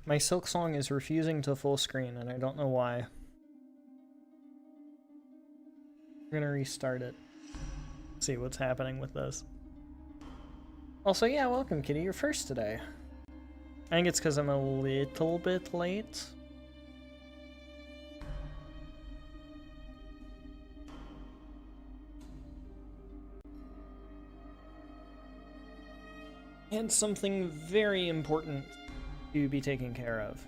My Silksong is refusing to full screen, and I don't know why. I'm gonna restart it. See what's happening with this. Also, yeah, welcome, Kitty. You're first today. I think it's because I'm a little bit late. And something very important to be taken care of.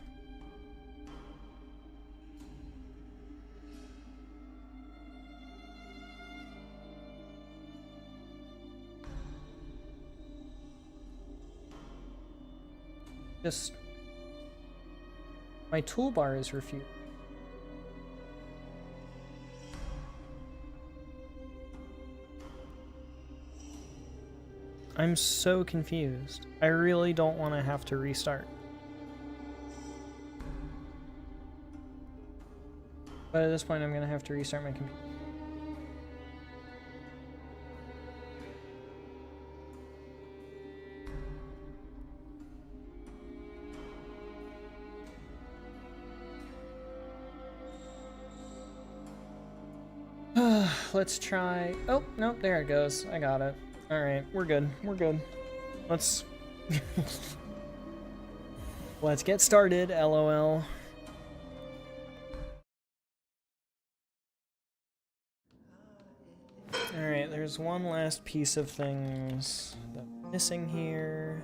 Just... my toolbar is refused. I'm so confused. I really don't want to have to restart. But at this point, I'm going to have to restart my computer. Let's try... oh, nope, there it goes. I got it. Alright, we're good. We're good. Let's... let's get started, LOL. Alright, there's one last piece of things that I'm missing here.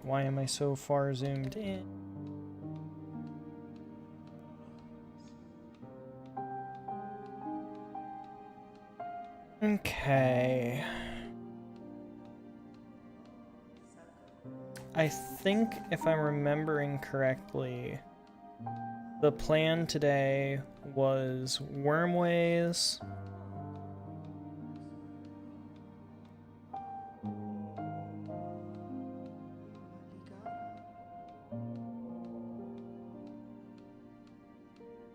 Why am I so far zoomed in? Okay. I think if I'm remembering correctly, the plan today was wormways,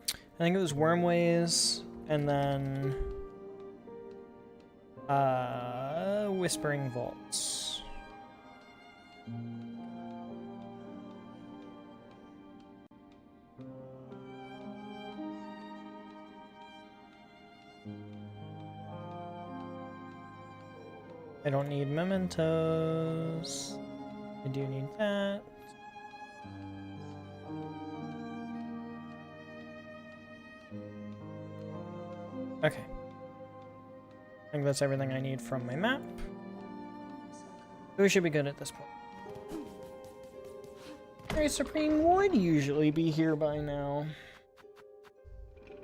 I think it was wormways, and then whispering vaults. I don't need mementos. I do need that. Okay. I think that's everything I need from my map. We should be good at this point. Alright, Supreme would usually be here by now.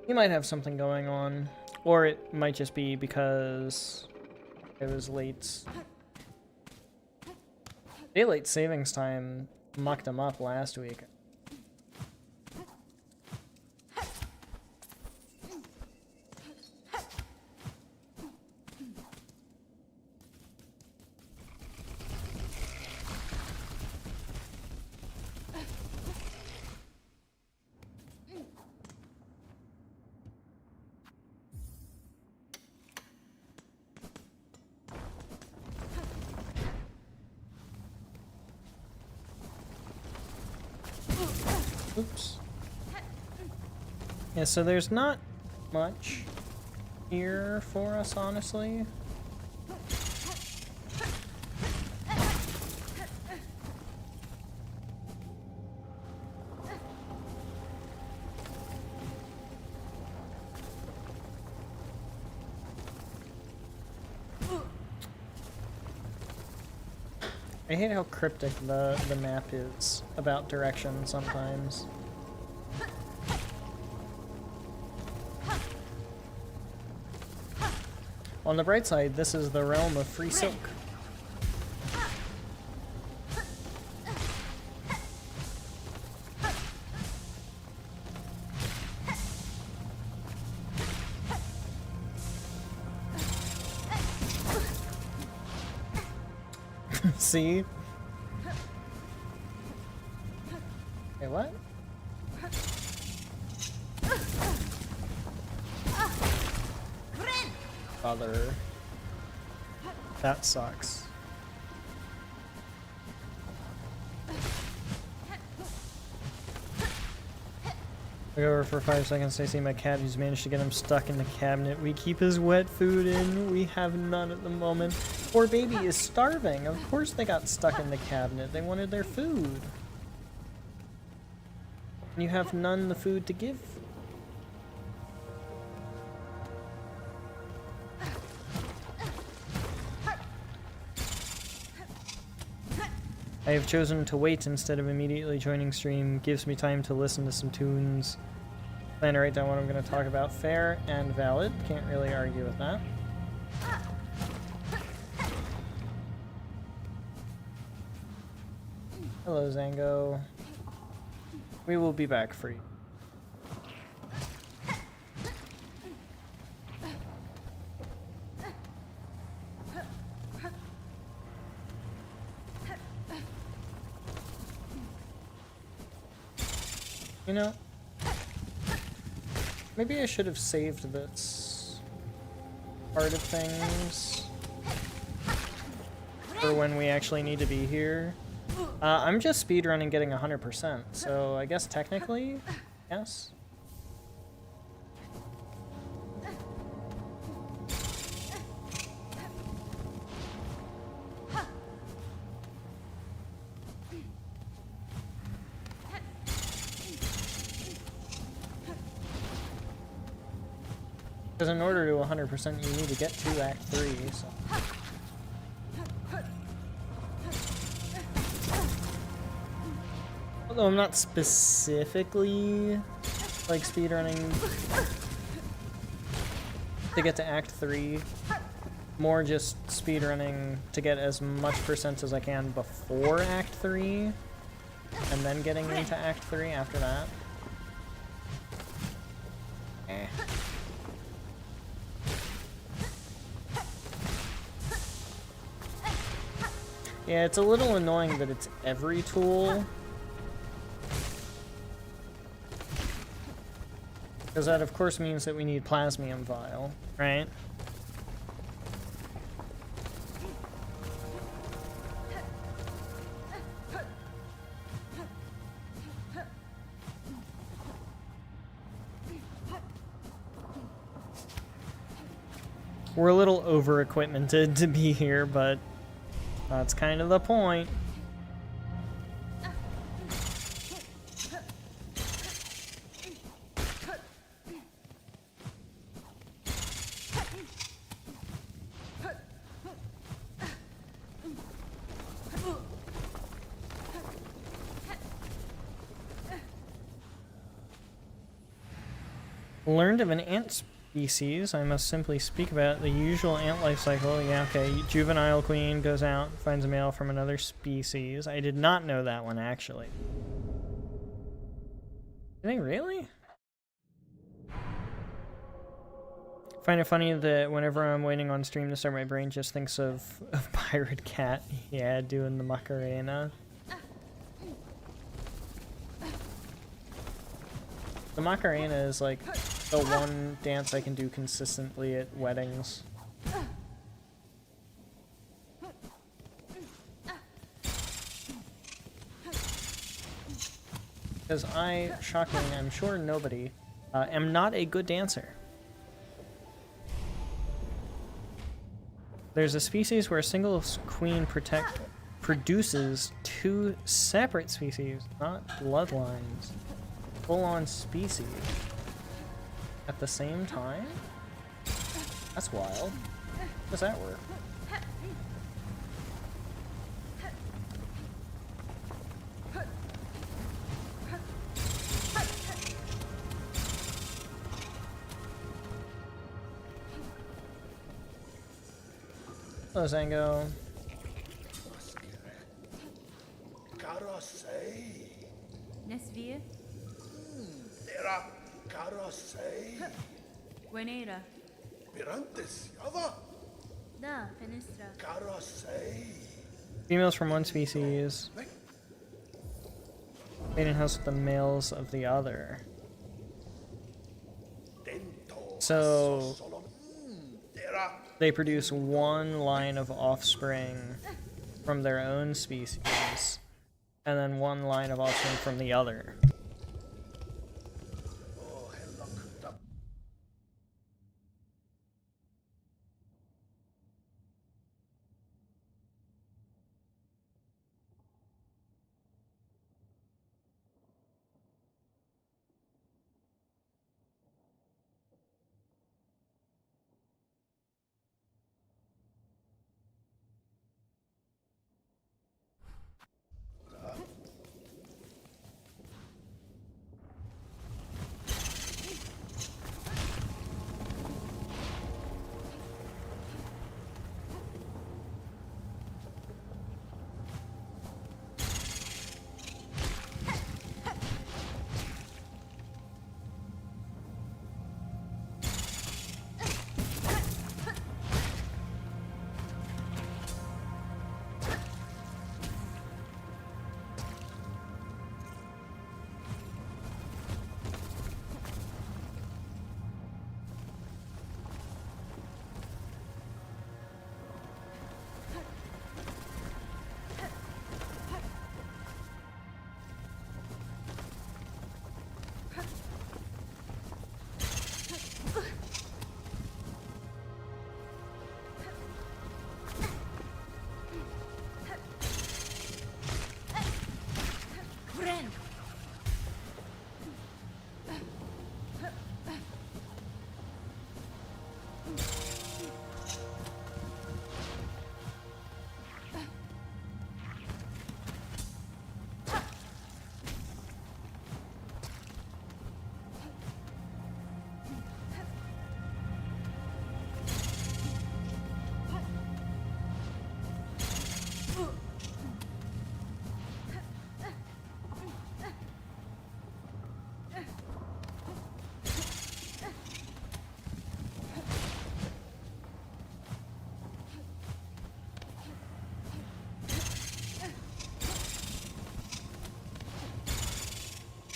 He might have something going on. Or it might just be because it was late. Daylight savings time mucked him up last week. Oops. Yeah, so there's not much here for us, honestly. I hate how cryptic the map is about direction sometimes. On the bright side, this is the realm of free silk. See? Hey, what? Father. That sucks. I go over for 5 seconds. I see my cat who's managed to get him stuck in the cabinet. We keep his wet food in. We have none at the moment. Poor baby is starving. Of course they got stuck in the cabinet. They wanted their food. And you have none the food to give. I have chosen to wait instead of immediately joining stream. Gives me time to listen to some tunes. Plan to write down what I'm going to talk about. Fair and valid. Can't really argue with that. Hello, Zango. We will be back for you. You know, maybe I should have saved this part of things for when we actually need to be here. I'm just speedrunning getting 100%, so I guess technically, yes. Because in order to 100%, you need to get to Act 3, so... Although I'm not specifically, like, speedrunning to get to Act 3. More just speedrunning to get as much percent as I can before Act 3. And then getting into Act 3 after that. Eh. Yeah, it's a little annoying that it's every tool. Because that, of course, means that we need Plasmium Vial, right? We're a little over-equipmented to be here, but that's kind of the point. Learned of an ant species. I must simply speak about the usual ant life cycle. Yeah, okay. Juvenile queen goes out, finds a male from another species. I did not know that one, actually. Did they really? Find it funny that whenever I'm waiting on stream to start, my brain just thinks of Pirate Cat. Yeah, doing the Macarena. The Macarena is like the one dance I can do consistently at weddings. Because I, shocking, I'm sure nobody, am not a good dancer. There's a species where a single queen produces two separate species, not bloodlines. Full-on species at the same time? That's wild. How does that work? Hello, Zango. Buenera. Da, Fenestra. Females from one species. Mating house with the males of the other. So they produce one line of offspring from their own species, and then one line of offspring from the other.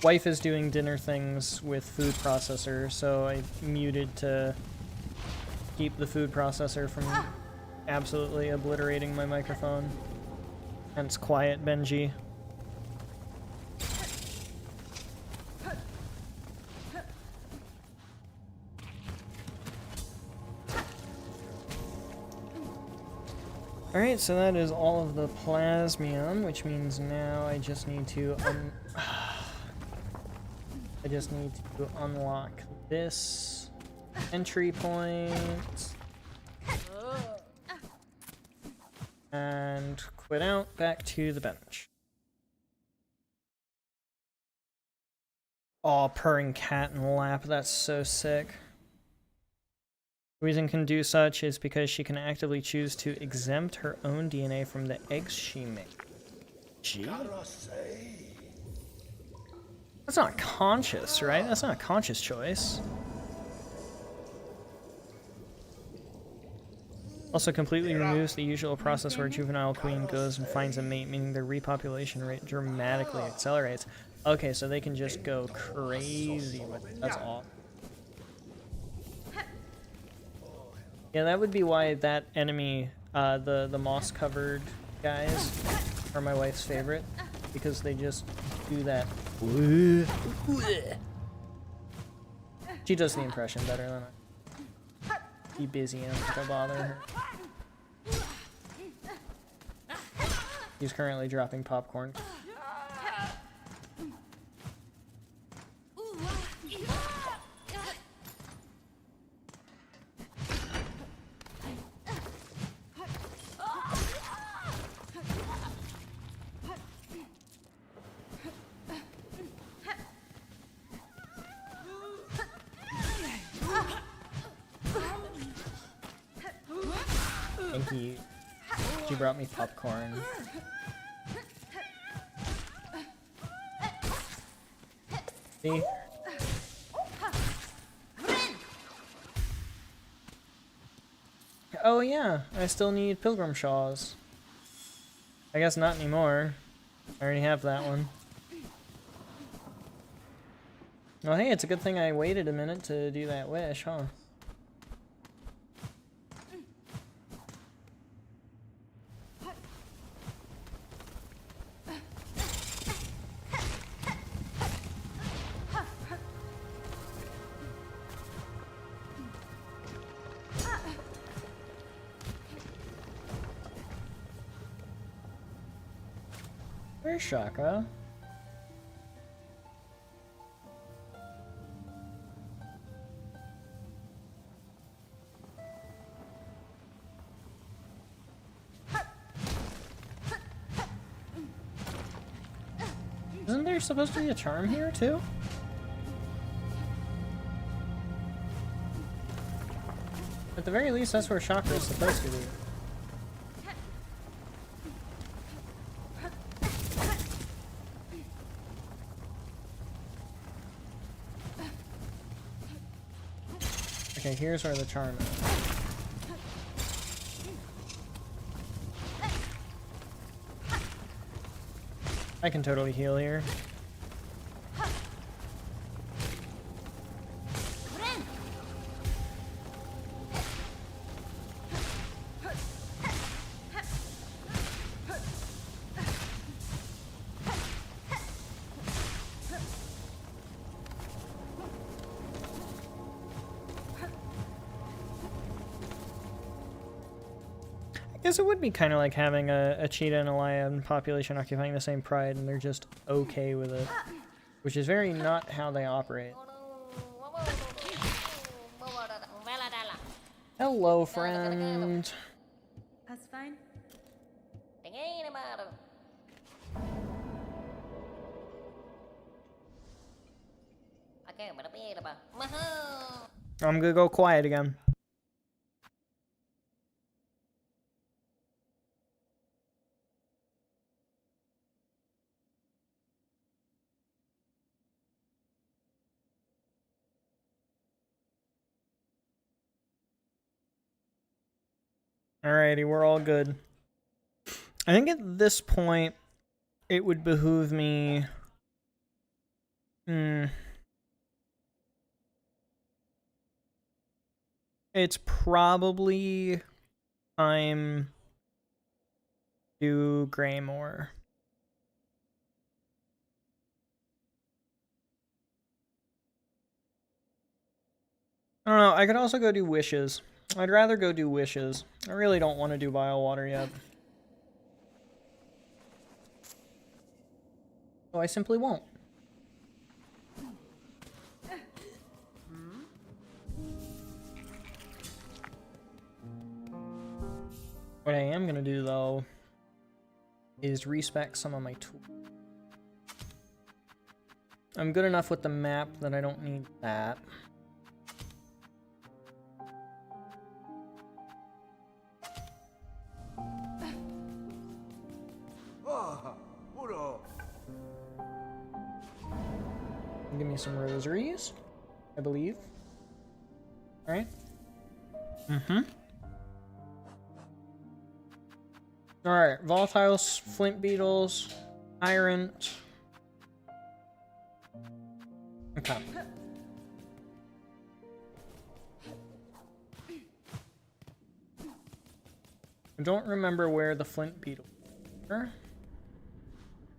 wife is doing dinner things with food processor, so I muted to keep the food processor from absolutely obliterating my microphone. Hence quiet Benji. Alright, so that is all of the plasmium, which means now I just need to unlock this entry point and quit out back to the bench. Oh, purring cat in the lap, that's so sick. The reason can do such is because she can actively choose to exempt her own DNA from the eggs she makes. Gee. That's not conscious, right? That's not a conscious choice. Also completely removes the usual process where a juvenile queen goes and finds a mate, meaning their repopulation rate dramatically accelerates. Okay, so they can just go crazy with it. That's awesome. Yeah, that would be why that enemy, the moss-covered guys, are my wife's favorite, because they just do that. She does the impression better than I. Be busy and don't bother her. He's currently dropping popcorn. Thank you. She brought me popcorn. See? Oh yeah, I still need pilgrim shawls. I guess not anymore. I already have that one. Well, hey, it's a good thing I waited a minute to do that wish, huh? Where's Shaka? Isn't there supposed to be a charm here too? At the very least, that's where Chakra is supposed to be. Okay, here's where the charm is. I can totally heal here. I guess it would be kind of like having a cheetah and a lion population occupying the same pride, and they're just okay with it. Which is very not how they operate. Hello, friend. That's fine. I'm gonna go quiet again. Alrighty, we're all good. I think at this point, it would behoove me It's probably time to Greymore. I don't know, I could also go do Wishes. I'd rather go do Wishes. I really don't want to do Bilewater yet. So I simply won't. What I am gonna do, though, is respec some of my tools. I'm good enough with the map that I don't need that. Give me some rosaries, I believe. Alright. Alright, volatiles, flint beetles, tyrant. Okay. I don't remember where the flint beetles are.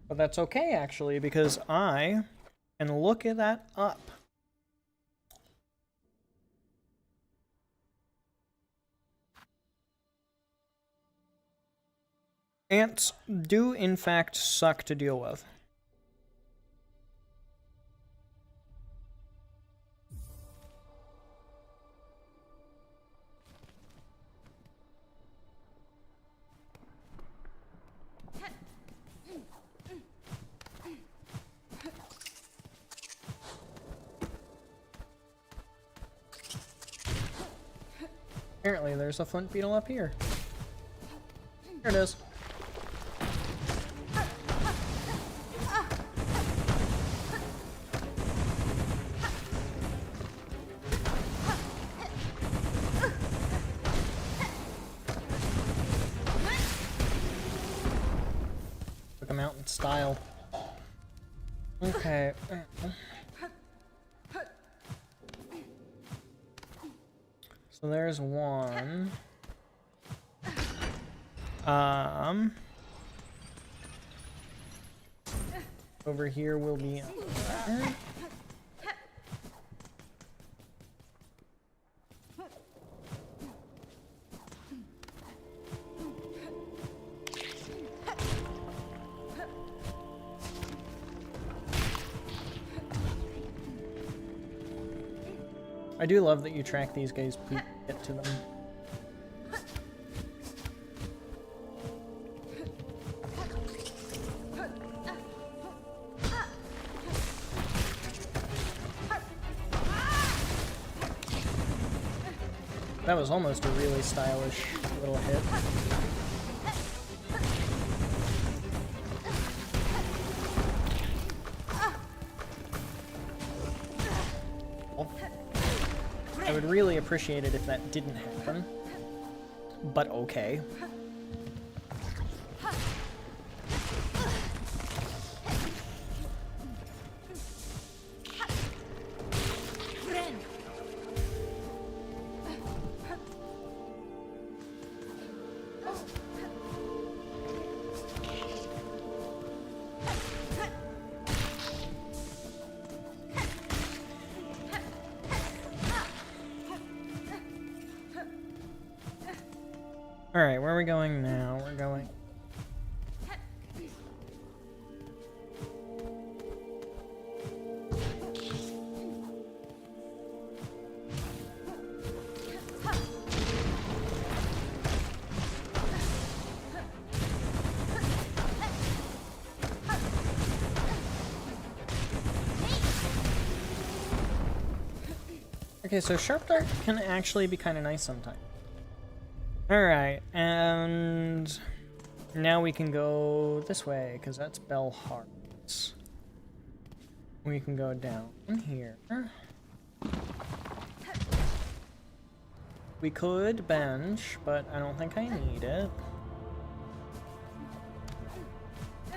But that's okay, actually, because I can look that up. Ants do, in fact, suck to deal with. Apparently, there's a flint beetle up here. Here it is. Took him out in style. Okay. So there's one. Over here will be another. I do love that you track these guys' poop to get to them. That was almost a really stylish little hit. I would really appreciate it if that didn't happen, but okay. Alright, where are we going now? We're going... Okay, so Sharp Dart can actually be kind of nice sometimes. Alright, and now we can go this way, because that's Bell Hearts. We can go down here. We could bench, but I don't think I need it.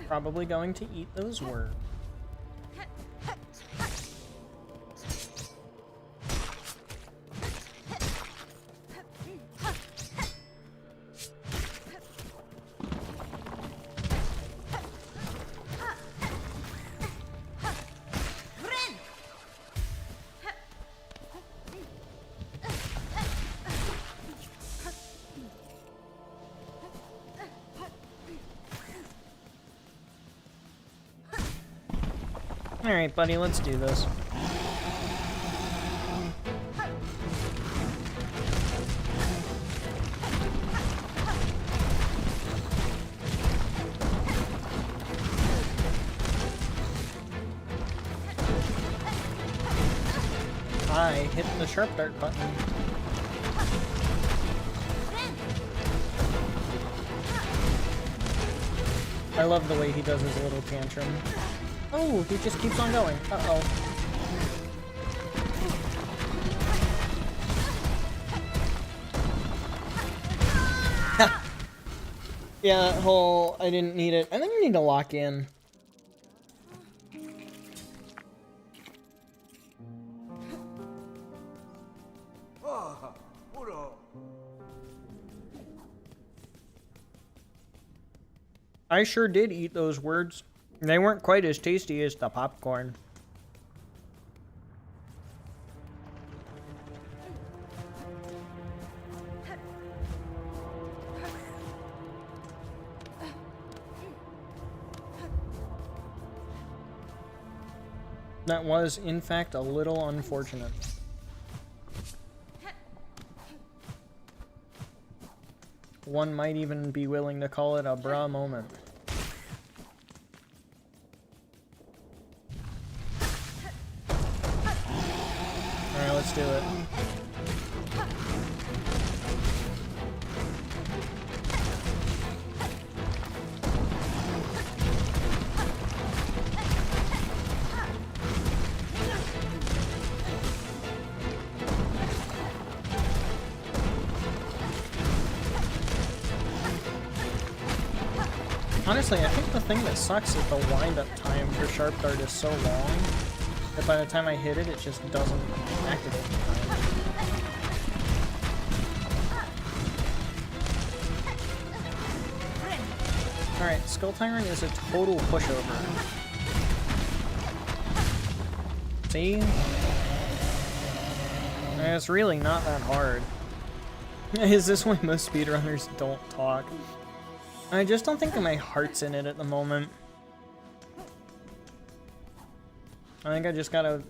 Probably going to eat those worms. Alright, buddy, let's do this. I hit the sharp dart button. I love the way he does his little tantrum. Oh, he just keeps on going. Uh-oh. Yeah, that whole I didn't need it. I think I need to lock in. I sure did eat those words. They weren't quite as tasty as the popcorn. That was, in fact, a little unfortunate. One might even be willing to call it a bra moment. Alright, let's do it. Honestly, I think the thing that sucks is the wind-up time for Sharp Dart is so long that by the time I hit it, it just doesn't activate in time. Alright, Skull Tyrant is a total pushover. See? It's really not that hard. Is this why most speedrunners don't talk? I just don't think my heart's in it at the moment. I think I just gotta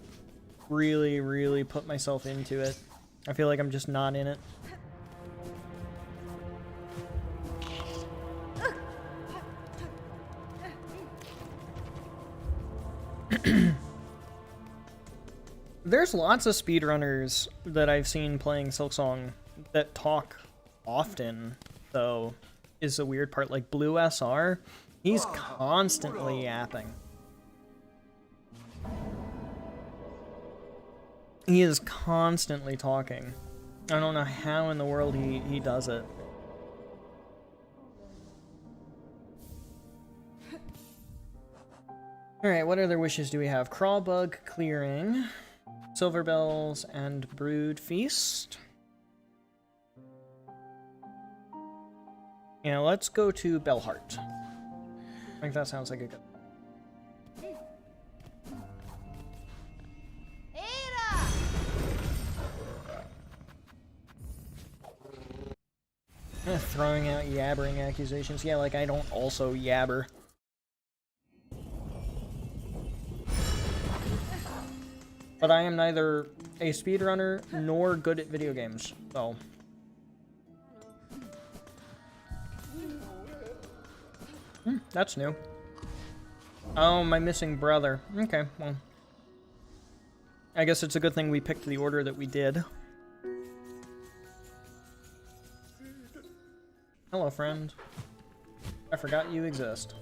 really, really put myself into it. I feel like I'm just not in it. There's lots of speedrunners that I've seen playing Silksong that talk often, though. Is the weird part. Like Blue SR, he's constantly yapping. He is constantly talking. I don't know how in the world he does it. Alright, what other wishes do we have? Crawlbug clearing, Silver Bells, and Brood Feast. Yeah, let's go to Bellheart. I think that sounds like a good... Throwing out yabbering accusations. Yeah, like I don't also yabber. But I am neither a speedrunner nor good at video games, so... that's new. Oh, my missing brother. Okay, well. I guess it's a good thing we picked the order that we did. Hello, friend. I forgot you exist.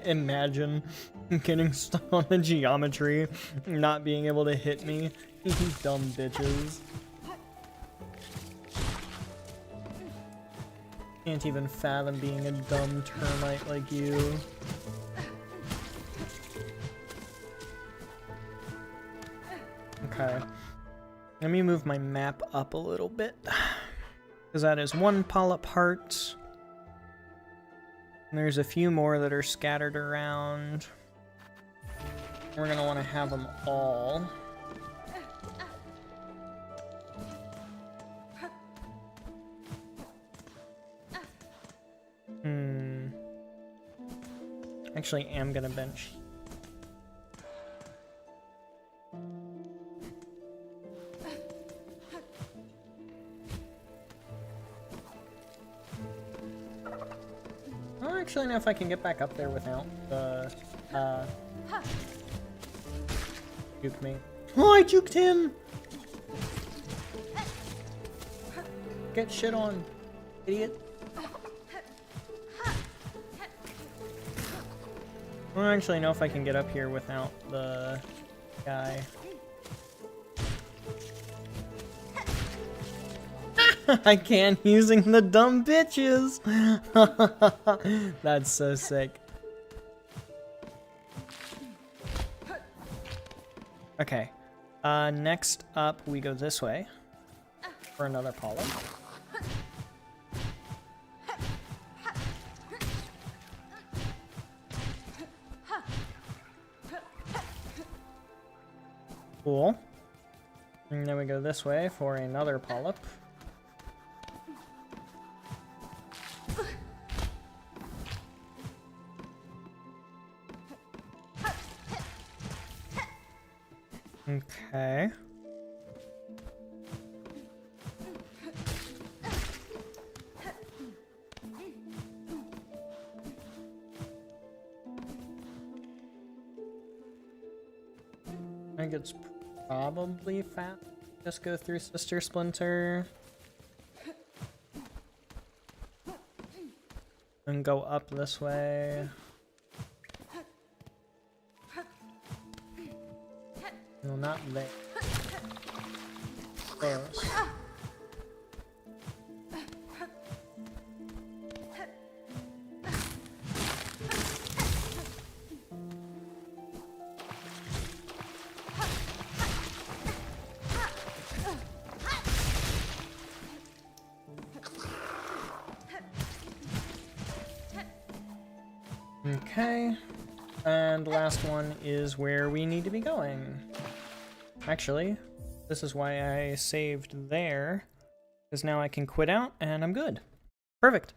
Imagine getting stuck on the geometry, not being able to hit me. You dumb bitches. Can't even fathom being a dumb termite like you. Okay. Let me move my map up a little bit. Because that is one polyp heart. And there's a few more that are scattered around. We're going to want to have them all. Actually am gonna bench. I don't actually know if I can get back up there without the juke me. Oh, I juked him! Get shit on, idiot. I don't actually know if I can get up here without the guy. I can, using the dumb bitches! That's so sick. Okay. Next up, we go this way for another polyp. Cool. And then we go this way for another polyp. Okay. I think it's probably fat. Just go through Sister Splinter. And go up this way. No, not there. Close. Okay. And last one is where we need to be going. Actually, this is why I saved there, because now I can quit out and I'm good. Perfect.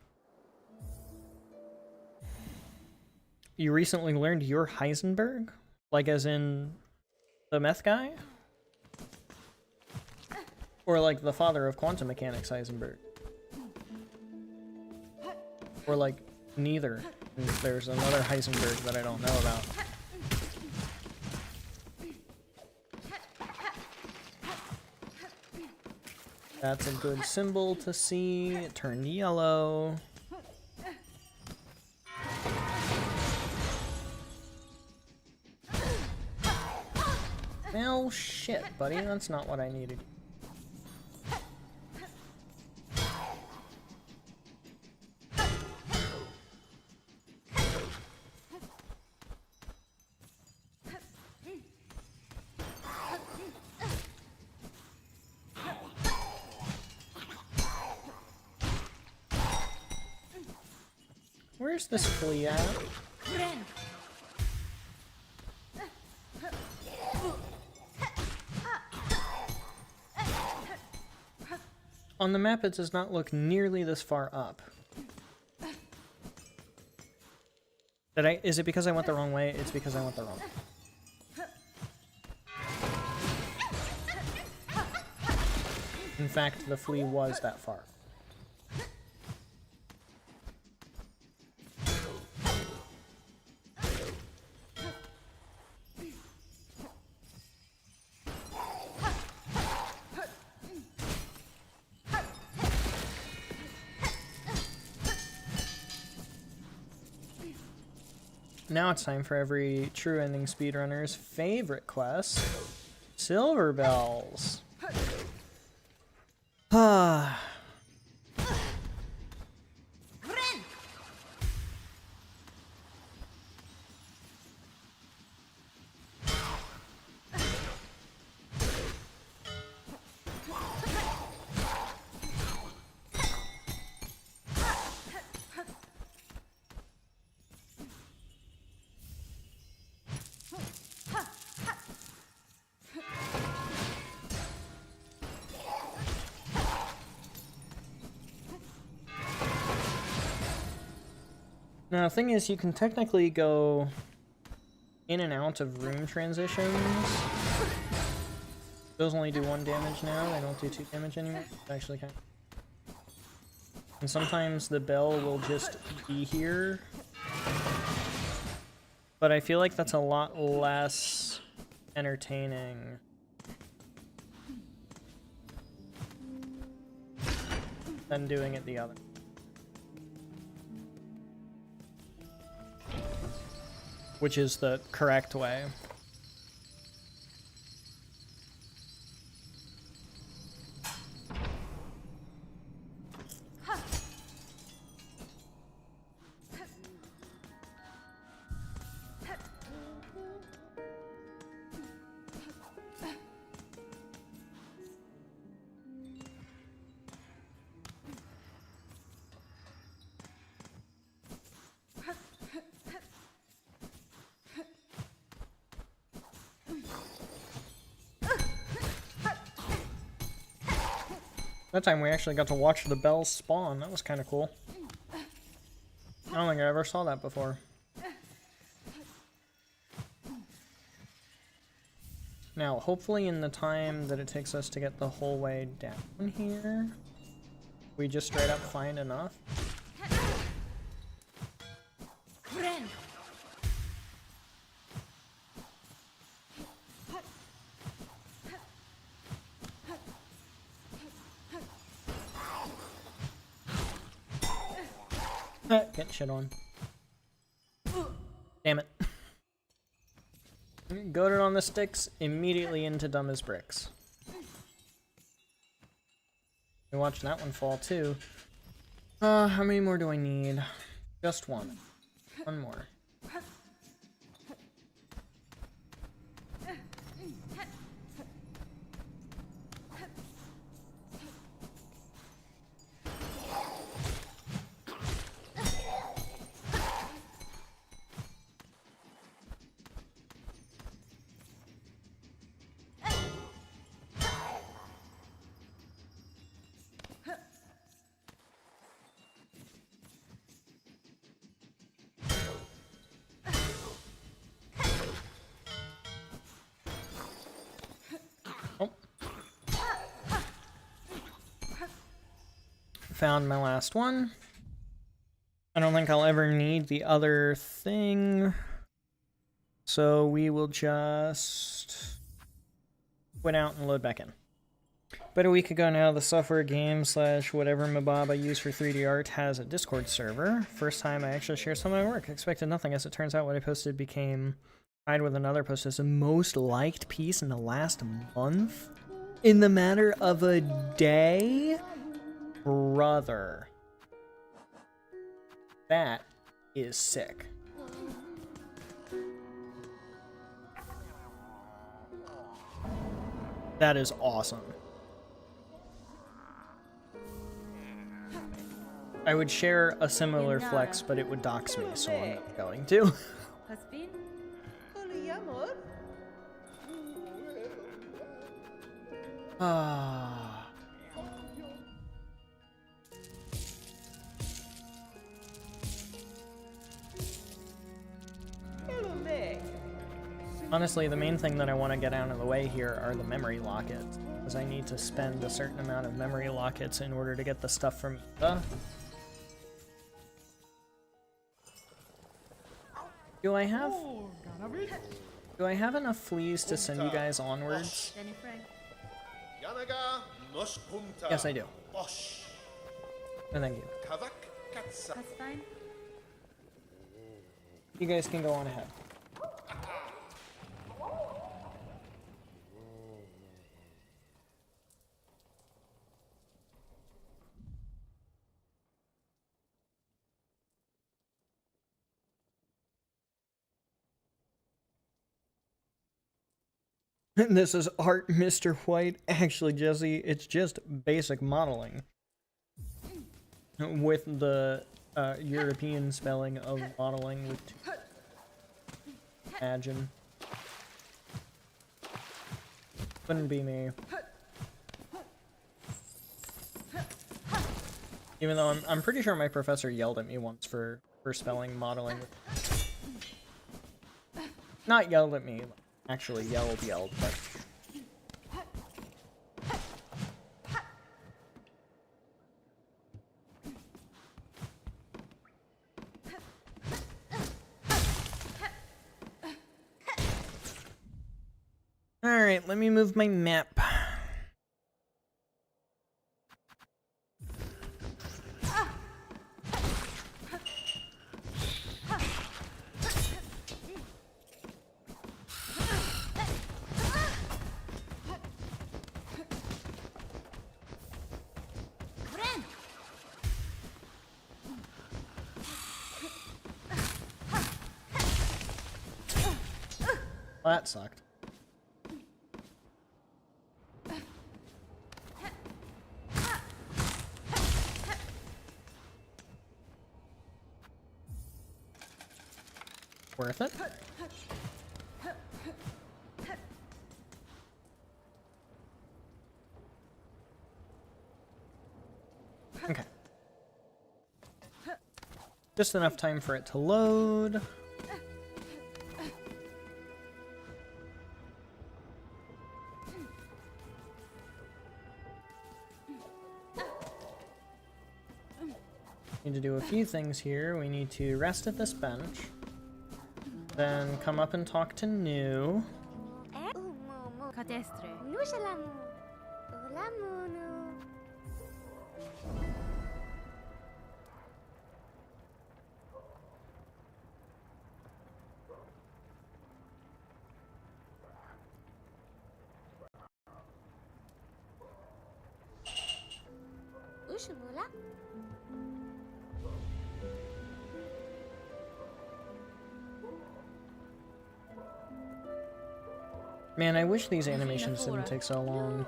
You recently learned your Heisenberg? Like as in the meth guy? Or like the father of quantum mechanics Heisenberg? Or like neither? And there's another Heisenberg that I don't know about. That's a good symbol to see. It turned yellow. Well, shit, buddy. That's not what I needed. Where's this flea at? On the map, it does not look nearly this far up. Is it because I went the wrong way? It's because I went the wrong way. In fact, the flea was that far. Now it's time for every true ending speedrunner's favorite quest, Silver Bells. Ah. Now, the thing is, you can technically go in and out of room transitions. Those only do 1 damage now, they don't do 2 damage anymore. It's actually kind of... And sometimes the bell will just be here. But I feel like that's a lot less entertaining than doing it the other. Which is the correct way. That time we actually got to watch the bells spawn. That was kind of cool. I don't think I ever saw that before. Now, hopefully in the time that it takes us to get the whole way down here, we just straight up find enough. Get shit on. Damn it. Goaded on the sticks, immediately into dumb as bricks. We watched that one fall too. How many more do I need? Just one. One more. Found my last one. I don't think I'll ever need the other thing, so we will just quit out and load back in. About a week ago now, the software game / whatever Mababa I use for 3D art has a Discord server. First time I actually shared some of my work. Expected nothing. As it turns out, what I posted became tied with another post as the most liked piece in the last month. In the matter of a day? Brother. That is sick. That is awesome. I would share a similar flex, but it would dox me, so I'm not going to. Ah. Honestly, the main thing that I want to get out of the way here are the memory lockets, because I need to spend a certain amount of memory lockets in order to get the stuff from Do I have enough fleas to send you guys onwards? Yes, I do. Oh, thank you. That's fine. You guys can go on ahead. This is art, Mr. White. Actually, Jesse, it's just basic modeling. With the European spelling of modeling, with imagine. Couldn't be me. Even though I'm pretty sure my professor yelled at me once for for spelling modeling. Not yelled at me, actually yelled, but. Alright, let me move my map. Well, that sucked. Worth it? Okay. Just enough time for it to load. Need to do a few things here. We need to rest at this bench. Then come up and talk to New. Man, I wish these animations didn't take so long.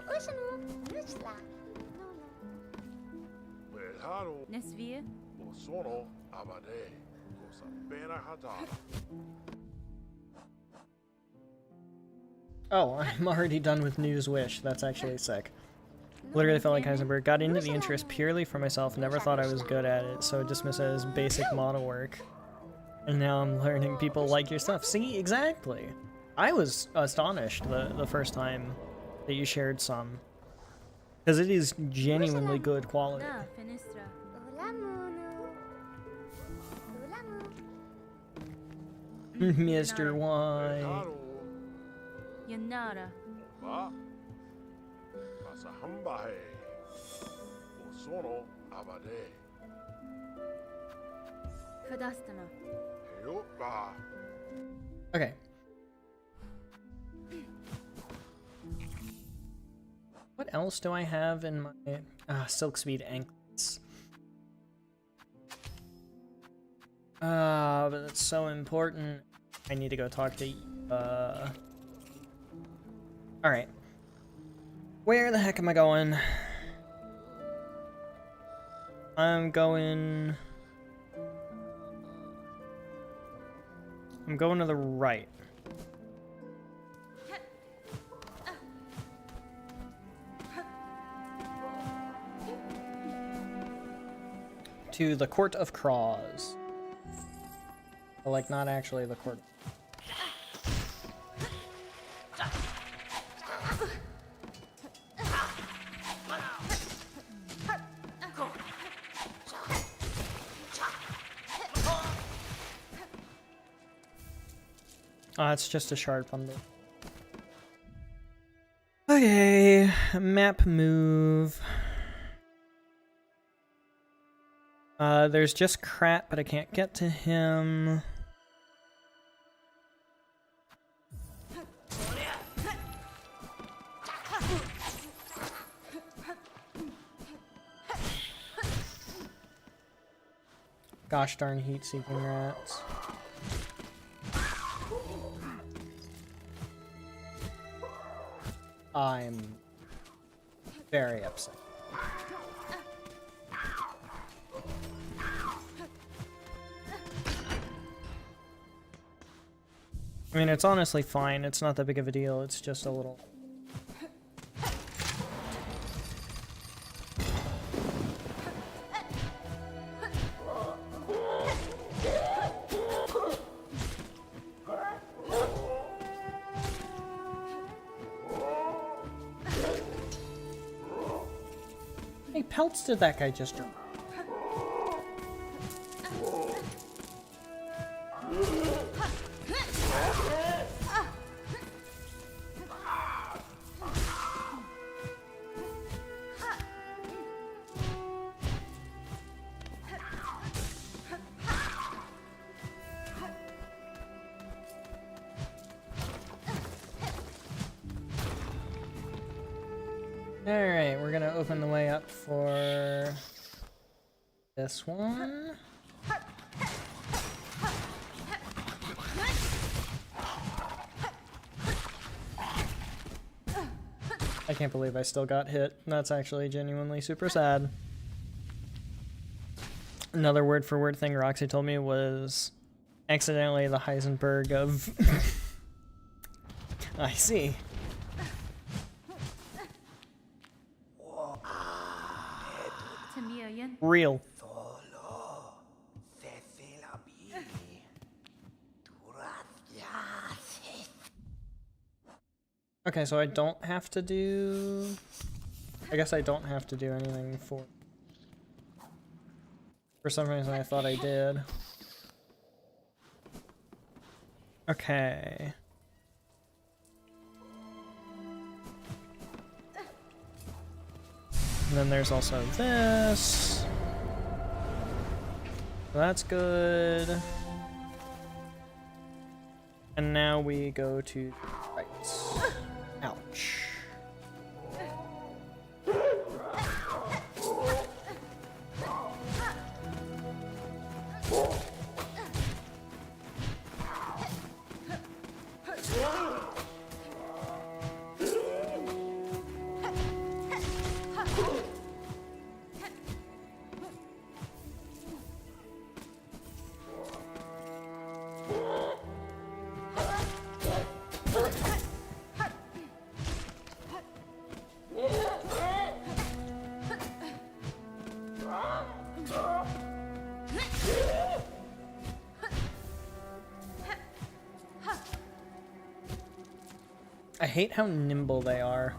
Oh, I'm already done with New's wish. That's actually sick. Literally felt like Heisenberg. Got into the interest purely for myself, never thought I was good at it, so dismissed it as basic model work. And now I'm learning people like your stuff. See, exactly. I was astonished the first time that you shared some. Because it is genuinely good quality. Mr. Y. Okay. What else do I have in my Silk Speed anklets? But that's so important. I need to go talk to Alright. Where the heck am I going? I'm going to the right. To the Court of Craws. But, like, not actually the court. It's just a shard bundle. Okay, map move. There's just Krat, but I can't get to him. Gosh darn heat-seeking rats. I'm very upset. I mean, it's honestly fine. It's not that big of a deal. It's just a little... pelts did that guy just drop? Alright, we're gonna open the way up for this one. I can't believe I still got hit. That's actually genuinely super sad. Another word for word thing Roxy told me was accidentally the Heisenberg of... I see. Real. Okay, so I don't have to do... I guess I don't have to do anything for... For some reason I thought I did. Okay. And then there's also this. So that's good. And now we go to the right. Ouch. I hate how nimble they are.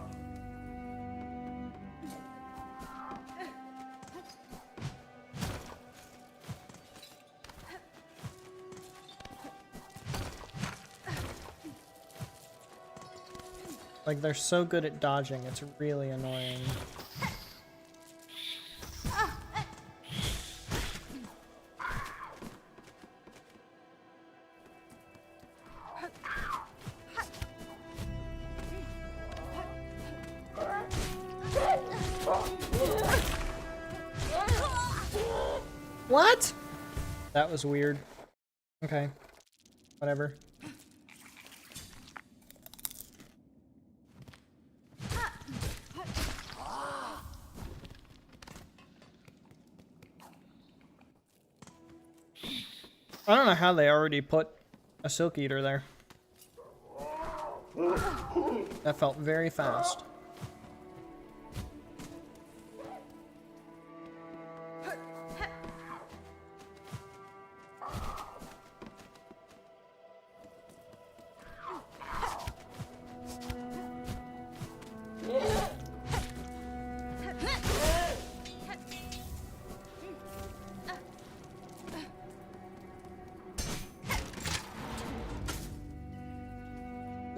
Like, they're so good at dodging, it's really annoying. What? That was weird. Okay. Whatever. I don't know how they already put a Silk Eater there. That felt very fast.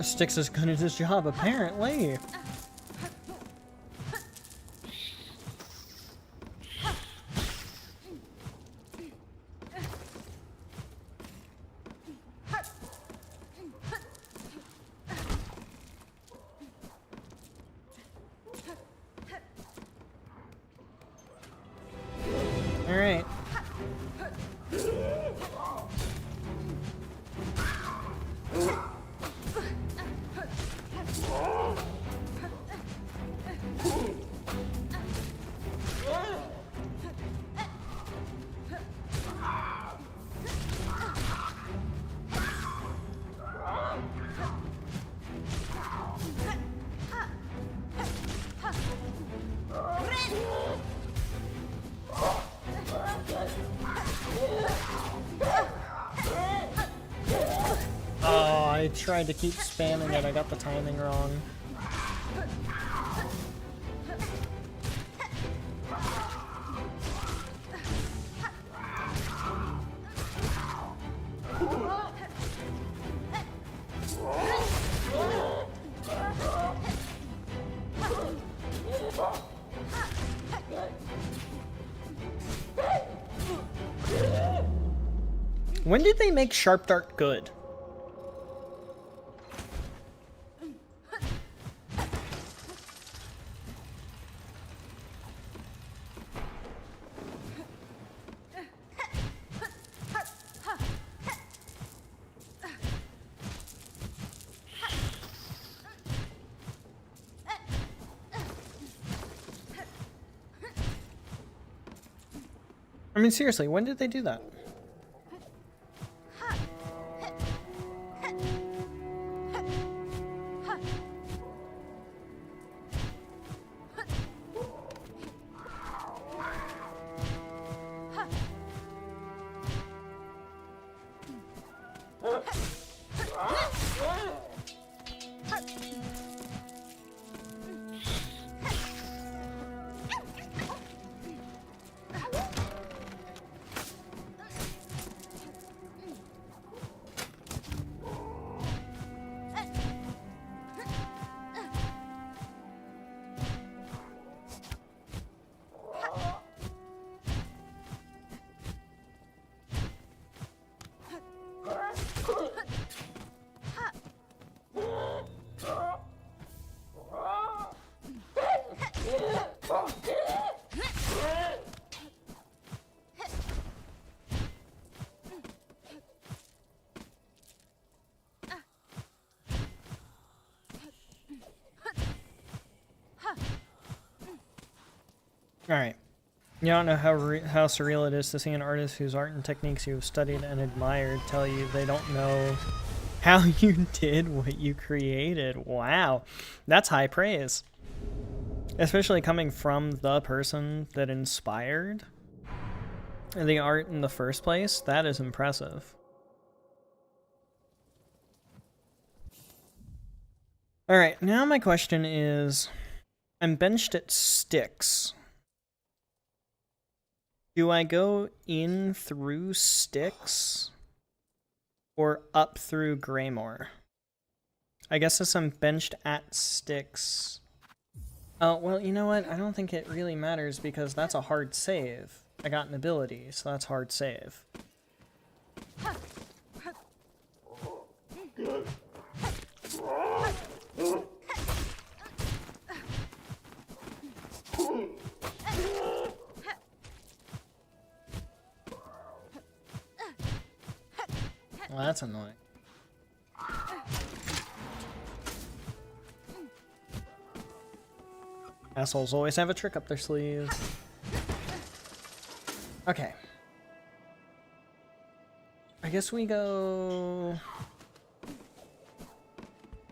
Styx is good at his job, apparently. All right. I tried to keep spamming it, I got the timing wrong. When did they make Sharp Dart good? I mean, seriously, when did they do that? Alright. You don't know how surreal it is to see an artist whose art and techniques you have studied and admired tell you they don't know how you did what you created. Wow. That's high praise. Especially coming from the person that inspired the art in the first place. That is impressive. Alright, now my question is, I'm benched at Styx. Do I go in through Styx or up through Greymore? I guess since I'm benched at Styx. Oh, well, you know what? I don't think it really matters because that's a hard save. I got an ability, so that's hard save. Well, that's annoying. Assholes always have a trick up their sleeve. Okay. I guess we go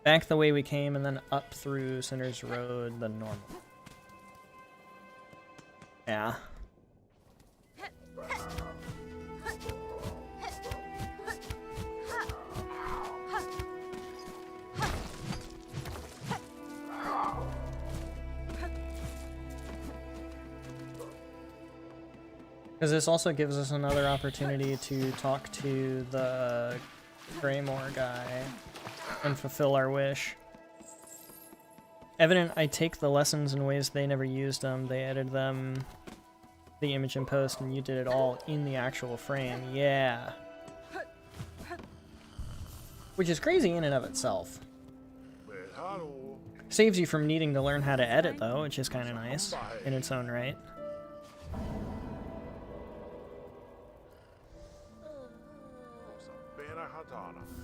back the way we came and then up through Sinner's Road the normal. Yeah. Because this also gives us another opportunity to talk to the Greymore guy and fulfill our wish. Evident I take the lessons in ways they never used them. They edited them, the image in post, and you did it all in the actual frame. Yeah. Which is crazy in and of itself. Saves you from needing to learn how to edit, though, which is kind of nice in its own right.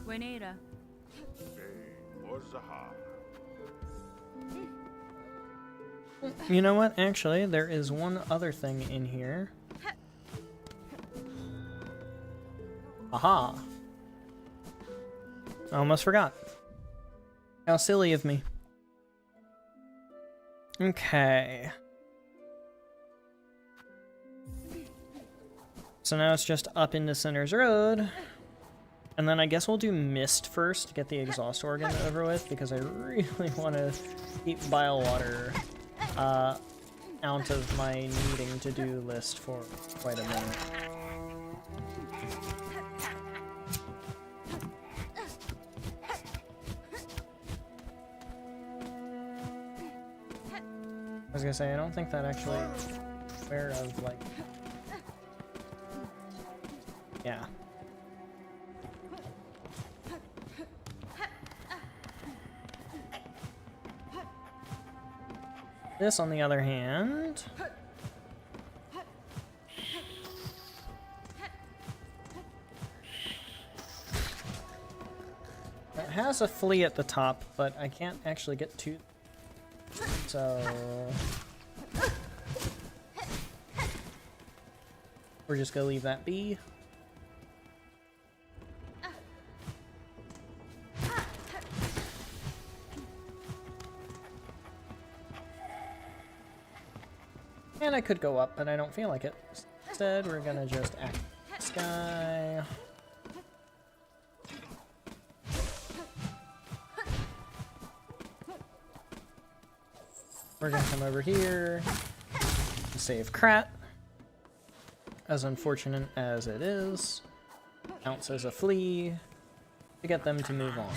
Buenera. You know what? Actually, there is one other thing in here. Aha! I almost forgot. How silly of me. Okay. So now it's just up into Sinner's Road. And then I guess we'll do Mist first to get the exhaust organ over with, because I really want to keep Bilewater out of my needing to do list for quite a minute. I was gonna say, I don't think that actually aware of, like... Yeah. This, on the other hand, it has a flea at the top, but I can't actually get to. So we're just gonna leave that be. And I could go up, but I don't feel like it. Instead, we're gonna just act this guy. We're gonna come over here and save Krat. As unfortunate as it is, counts as a flea to get them to move on.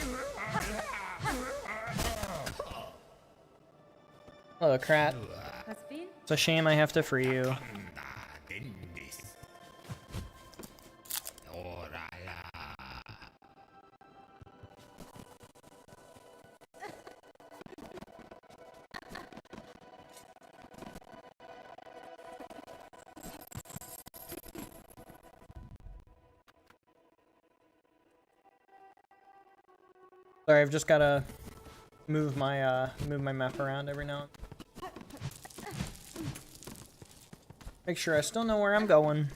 Hello, Krat. It's a shame I have to free you. Sorry, I've just gotta move my map around every now and then. Make sure I still know where I'm going.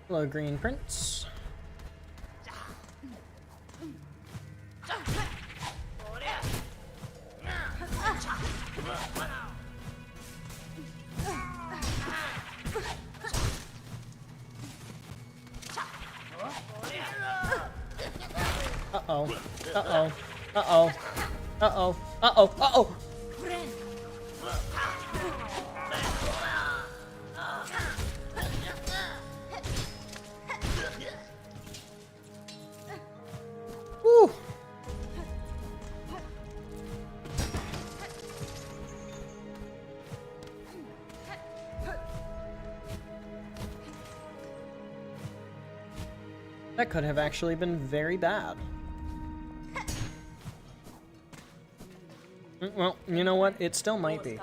Hello, Green Prince. Uh-oh. Uh-oh. Uh-oh. Uh-oh. Uh-oh. Uh-oh. Woo. That could have actually been very bad. Well, you know what? It still might be.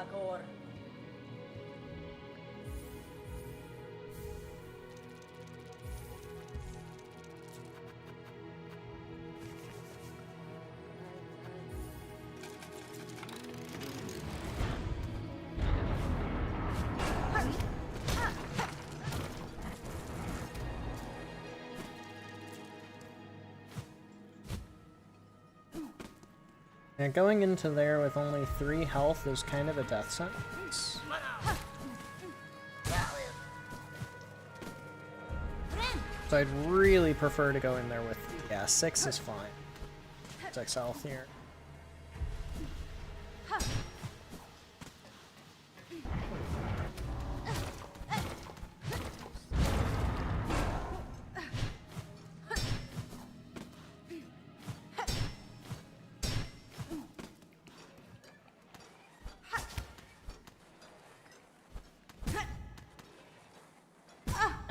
Yeah, going into there with only 3 health is kind of a death sentence. So I'd really prefer to go in there with, yeah, 6 is fine. 6 health here.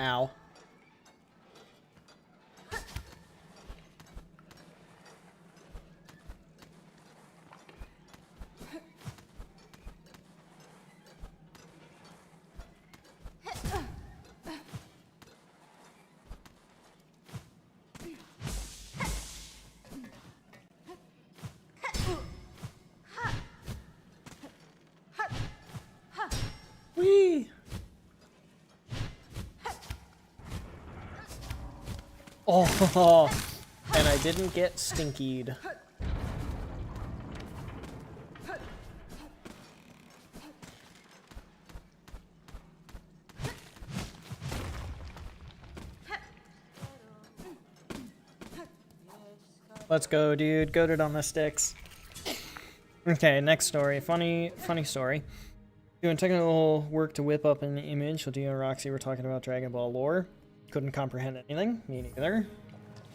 Ow. Whee! Oh, and I didn't get stinkied. Let's go, dude. Goated on the sticks. Okay, next story. Funny story. Doing technical work to whip up an image. So Dio and Roxy were talking about Dragon Ball lore. Couldn't comprehend anything. Me neither.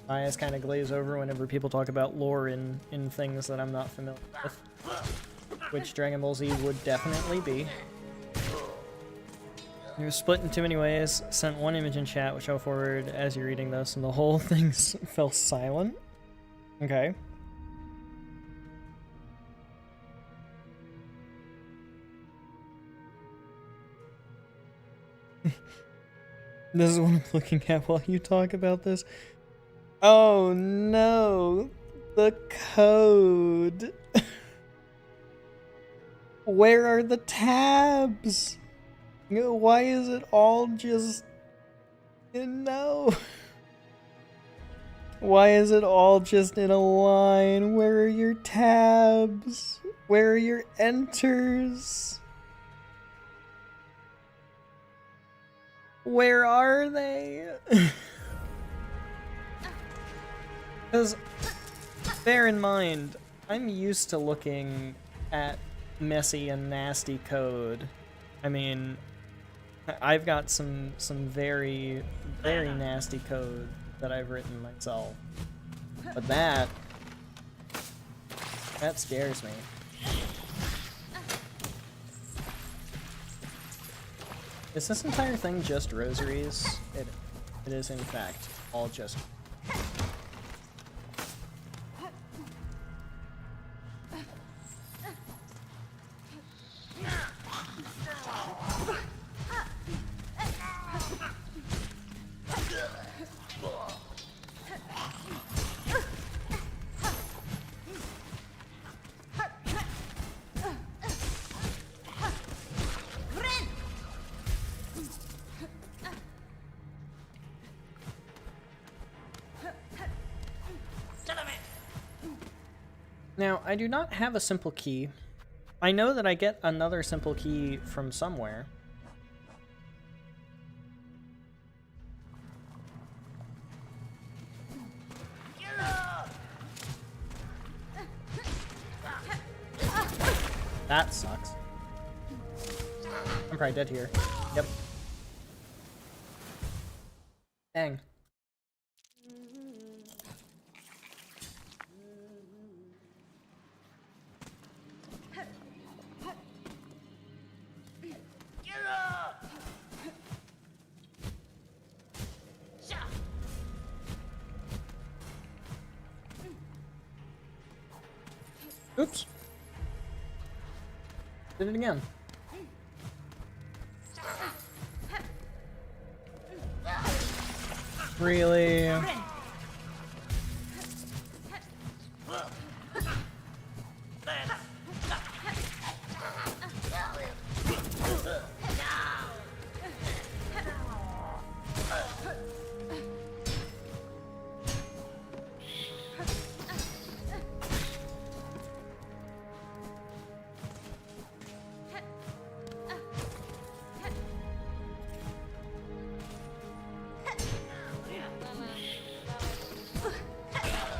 My eyes kind of glaze over whenever people talk about lore in things that I'm not familiar with. Which Dragon Ball Z would definitely be. It was split in too many ways. Sent one image in chat, which I'll forward as you're reading this, and the whole thing fell silent. Okay. This is what I'm looking at while you talk about this. Oh no! The code! Where are the tabs? Why is it all just... No. Why is it all just in a line? Where are your tabs? Where are your enters? Where are they? Because, bear in mind, I'm used to looking at messy and nasty code. I mean, I've got some very, very nasty code that I've written myself. But that scares me. Is this entire thing just rosaries? It is in fact all just... Now, I do not have a simple key. I know that I get another simple key from somewhere. That sucks. I'm probably dead here. Yep. Dang. Oops. Did it again. Really?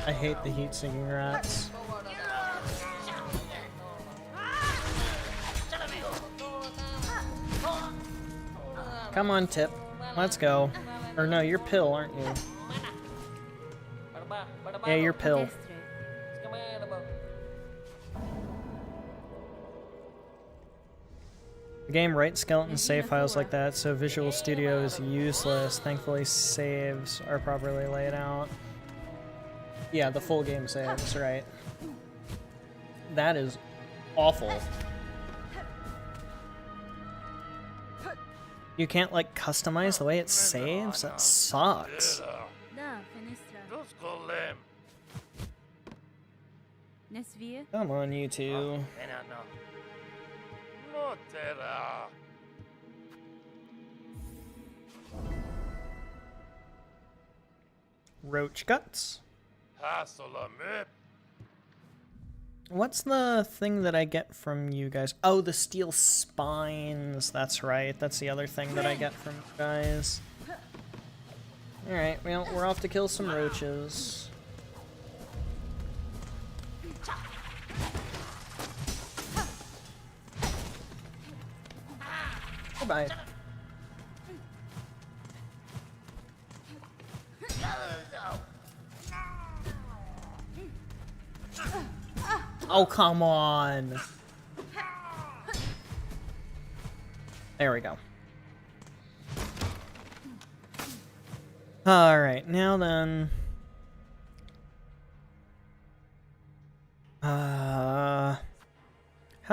I hate the heat-seeking rats. Come on, Tip. Let's go. Or no, you're Pill, aren't you? Yeah, you're Pill. The game writes skeleton save files like that, so Visual Studio is useless. Thankfully, saves are properly laid out. Yeah, the full game saves, right. That is awful. You can't, like, customize the way it saves? That sucks. Come on, you two. Roach guts. What's the thing that I get from you guys? Oh, the steel spines. That's right. That's the other thing that I get from you guys. Alright, well, we're off to kill some roaches. Goodbye. Oh, come on. There we go. Alright, now then. How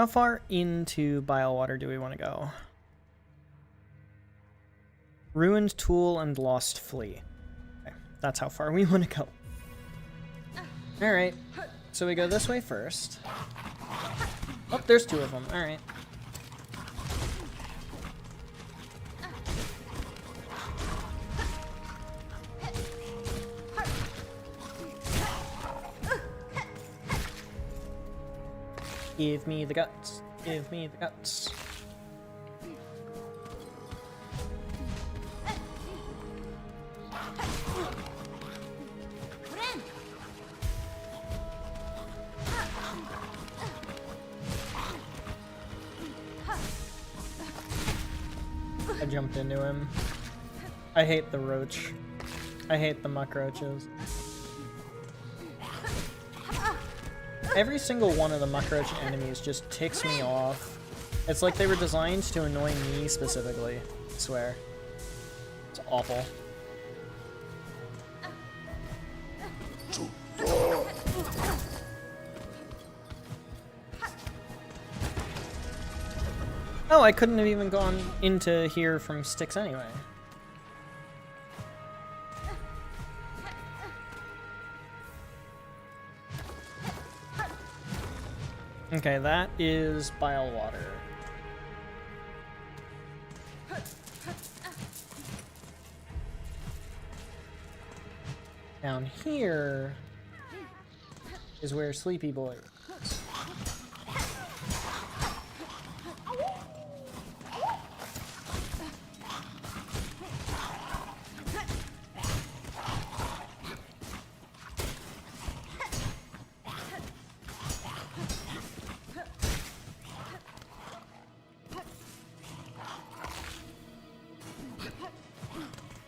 far into Bilewater do we want to go? Ruined Tool and Lost Flea. Okay, that's how far we want to go. Alright, so we go this way first. Oh, there's two of them. Alright. Give me the guts. Give me the guts. I jumped into him. I hate the roach. I hate the muck roaches. Every single one of the muck roach enemies just ticks me off. It's like they were designed to annoy me specifically. I swear. It's awful. Oh, I couldn't have even gone into here from sticks anyway. Okay, that is Bilewater. Down here is where Sleepy Boy is.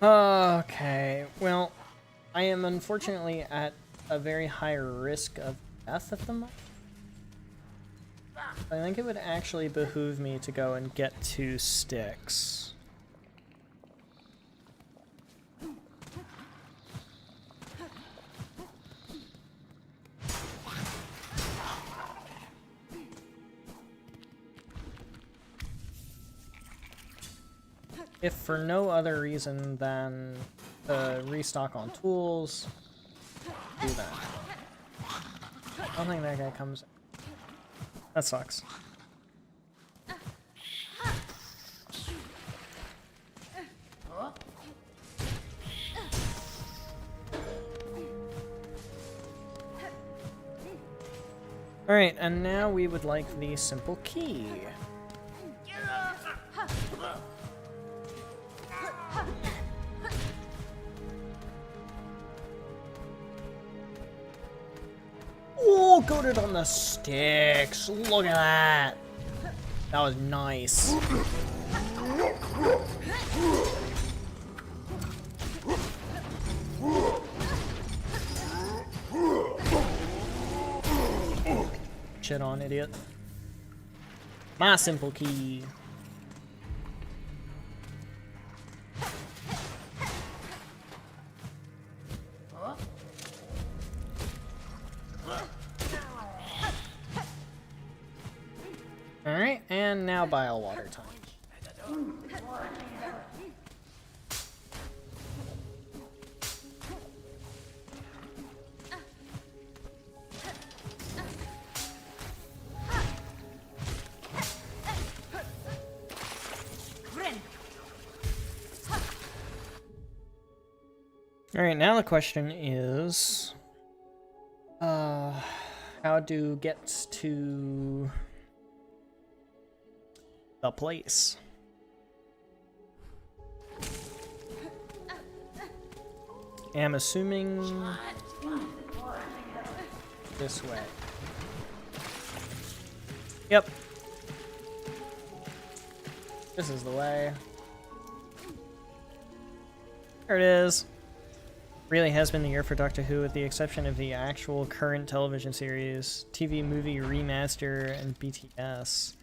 Okay, well, I am unfortunately at a very high risk of death at the moment. I think it would actually behoove me to go and get 2 sticks. If for no other reason than restock on tools, do that. I don't think that guy comes. That sucks. Alright, and now we would like the simple key. Oh, got it on the sticks. Look at that. That was nice. Shit on, idiot. My simple key. Alright, and now Bilewater time. Alright, now the question is how to get to the place. I'm assuming this way. Yep. This is the way. There it is. Really has been the year for Doctor Who, with the exception of the actual current television series, TV movie remaster, and BTS.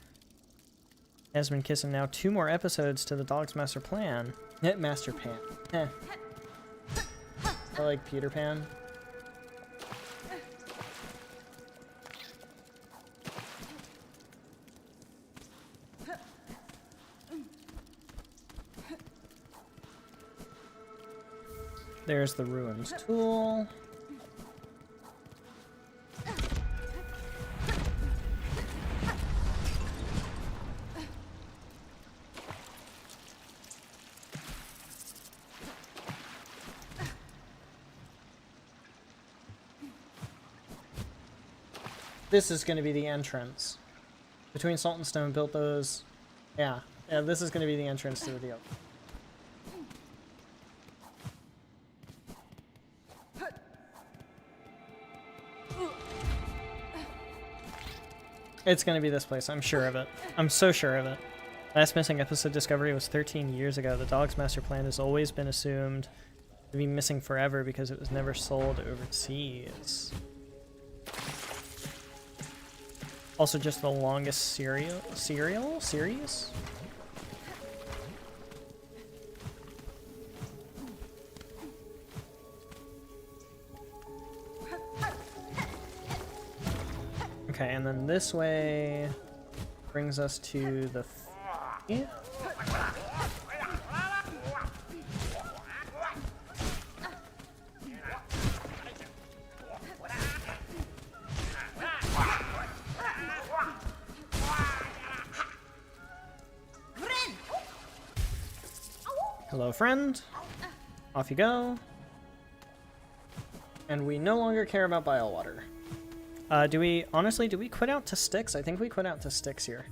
Has been kissing now 2 more episodes to the Dog's Master Plan. Master Pan. Eh. I like Peter Pan. There's the ruins tool. This is going to be the entrance. Between Salt and Stone built those. Yeah, this is going to be the entrance to the deal. It's gonna be this place, I'm sure of it. I'm so sure of it. Last missing episode discovery was 13 years ago. The Dog's Master Plan has always been assumed to be missing forever because it was never sold overseas. Also just the longest series? Okay, and then this way brings us to the... Hello, friend. Off you go. And we no longer care about Bilewater. Do we quit out to Styx? I think we quit out to Styx here.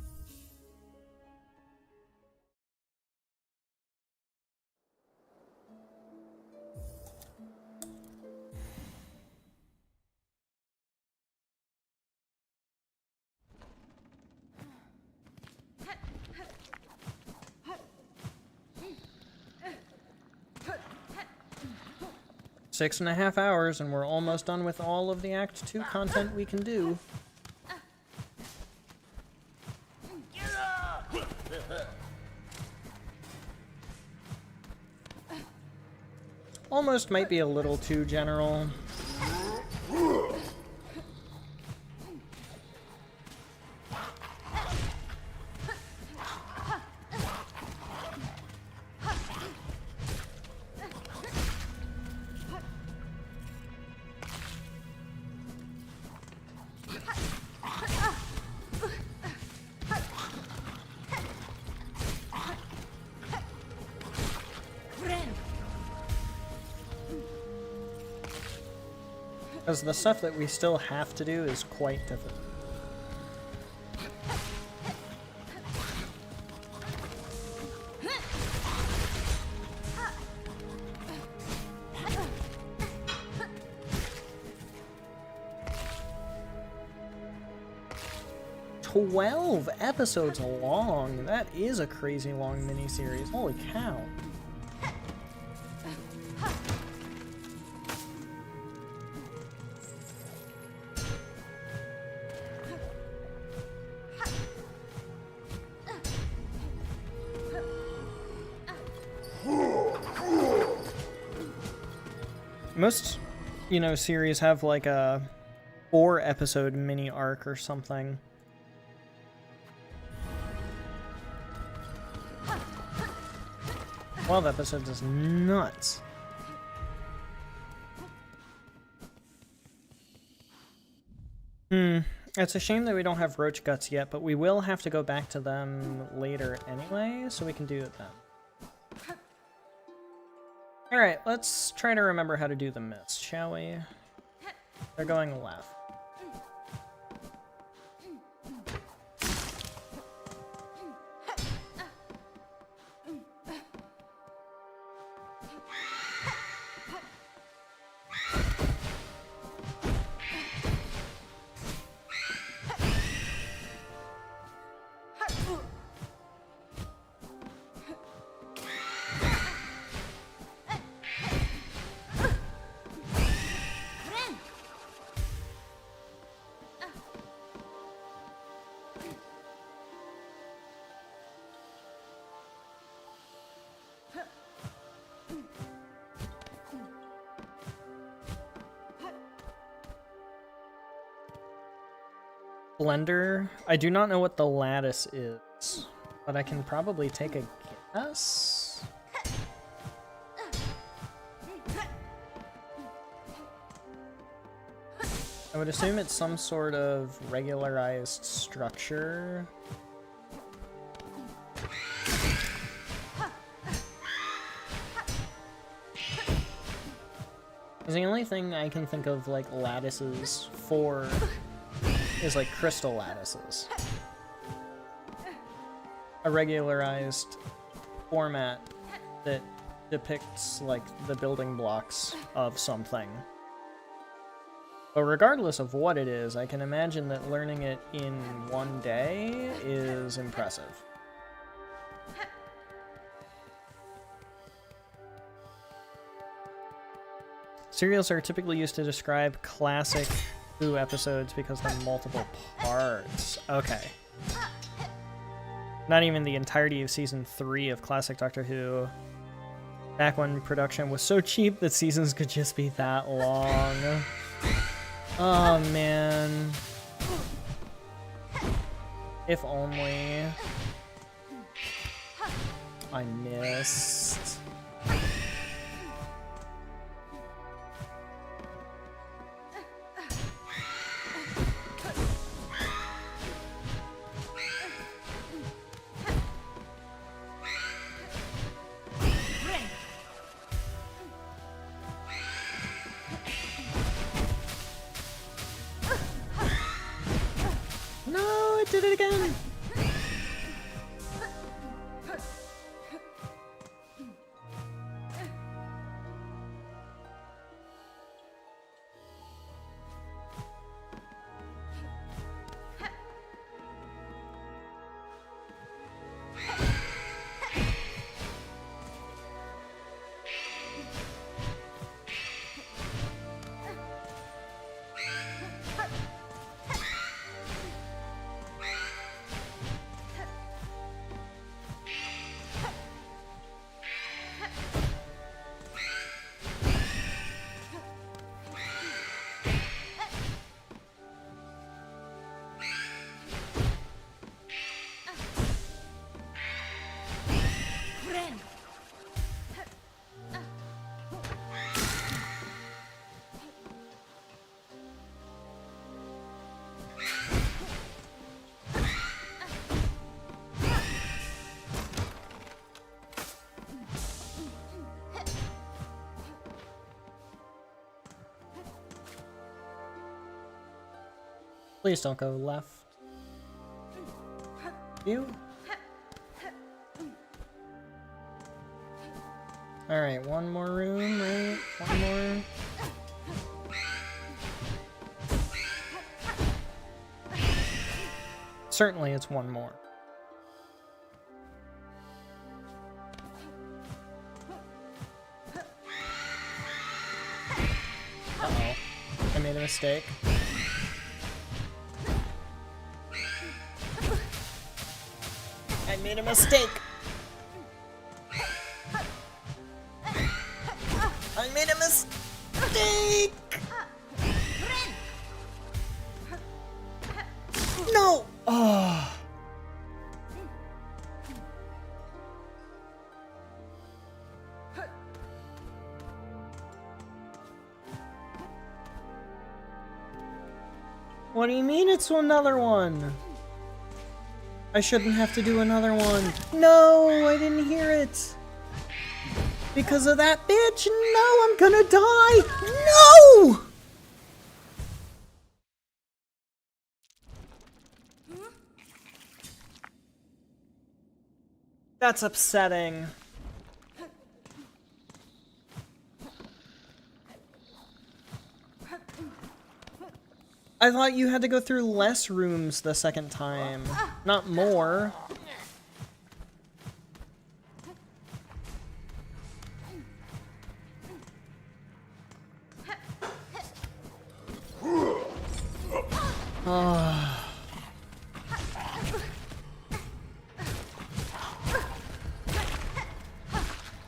Six and a half hours, and we're almost done with all of the Act 2 content we can do. Almost might be a little too general. Because the stuff that we still have to do is quite difficult. "12 episodes long. That is a crazy long miniseries. Holy cow. Most, series have like a 4-episode mini arc or something. Twelve episodes is nuts. It's a shame that we don't have roach guts yet, but we will have to go back to them later anyway, so we can do it then. Alright, let's try to remember how to do the mist, shall we? They're going left. Blender. I do not know what the lattice is, but I can probably take a guess. I would assume it's some sort of regularized structure. The only thing I can think of like lattices for is like crystal lattices. A regularized format that depicts like the building blocks of something. But regardless of what it is, I can imagine that learning it in one day is impressive. Serials are typically used to describe classic Who episodes because they're multiple parts. Okay. Not even the entirety of season 3 of classic Doctor Who. Back when production was so cheap that seasons could just be that long. Oh man. If only. I missed. No, it did it again. Please don't go left. You? Alright, one more room, right? One more. Certainly it's one more. Uh-oh. I made a mistake. I made a mistake! I made a mistake! No! Oh. What do you mean it's another one? I shouldn't have to do another one. No, I didn't hear it. Because of that bitch. No, I'm gonna die. No! That's upsetting. I thought you had to go through less rooms the second time, not more.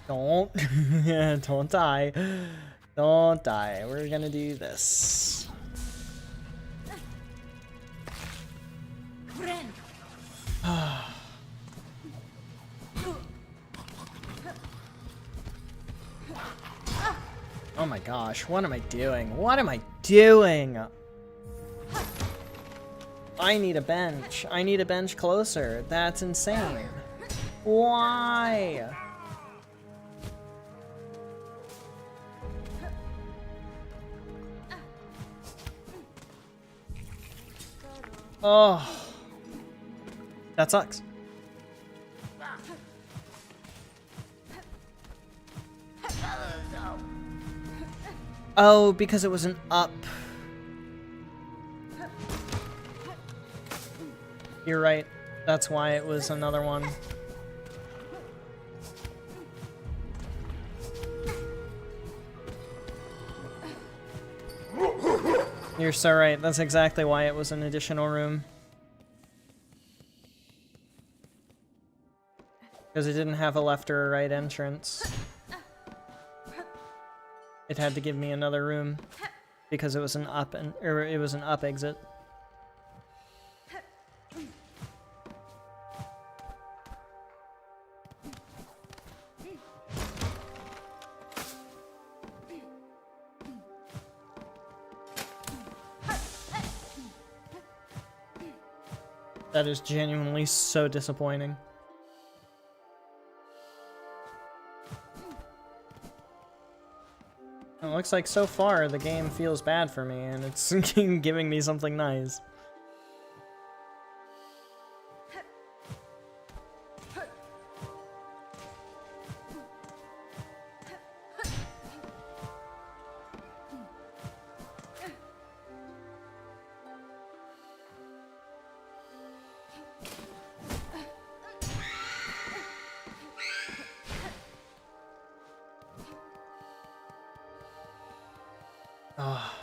Don't. Don't die. Don't die. We're gonna do this. my gosh, what am I doing? What am I doing? I need a bench. I need a bench closer. That's insane. Why? Oh. That sucks. Oh, because it was an up. You're right. That's why it was another one. You're so right. That's exactly why it was an additional room. Because it didn't have a left or a right entrance. It had to give me another room because it was an up or it was an up exit. That is genuinely so disappointing. It looks like so far the game feels bad for me and it's giving me something nice. Oh.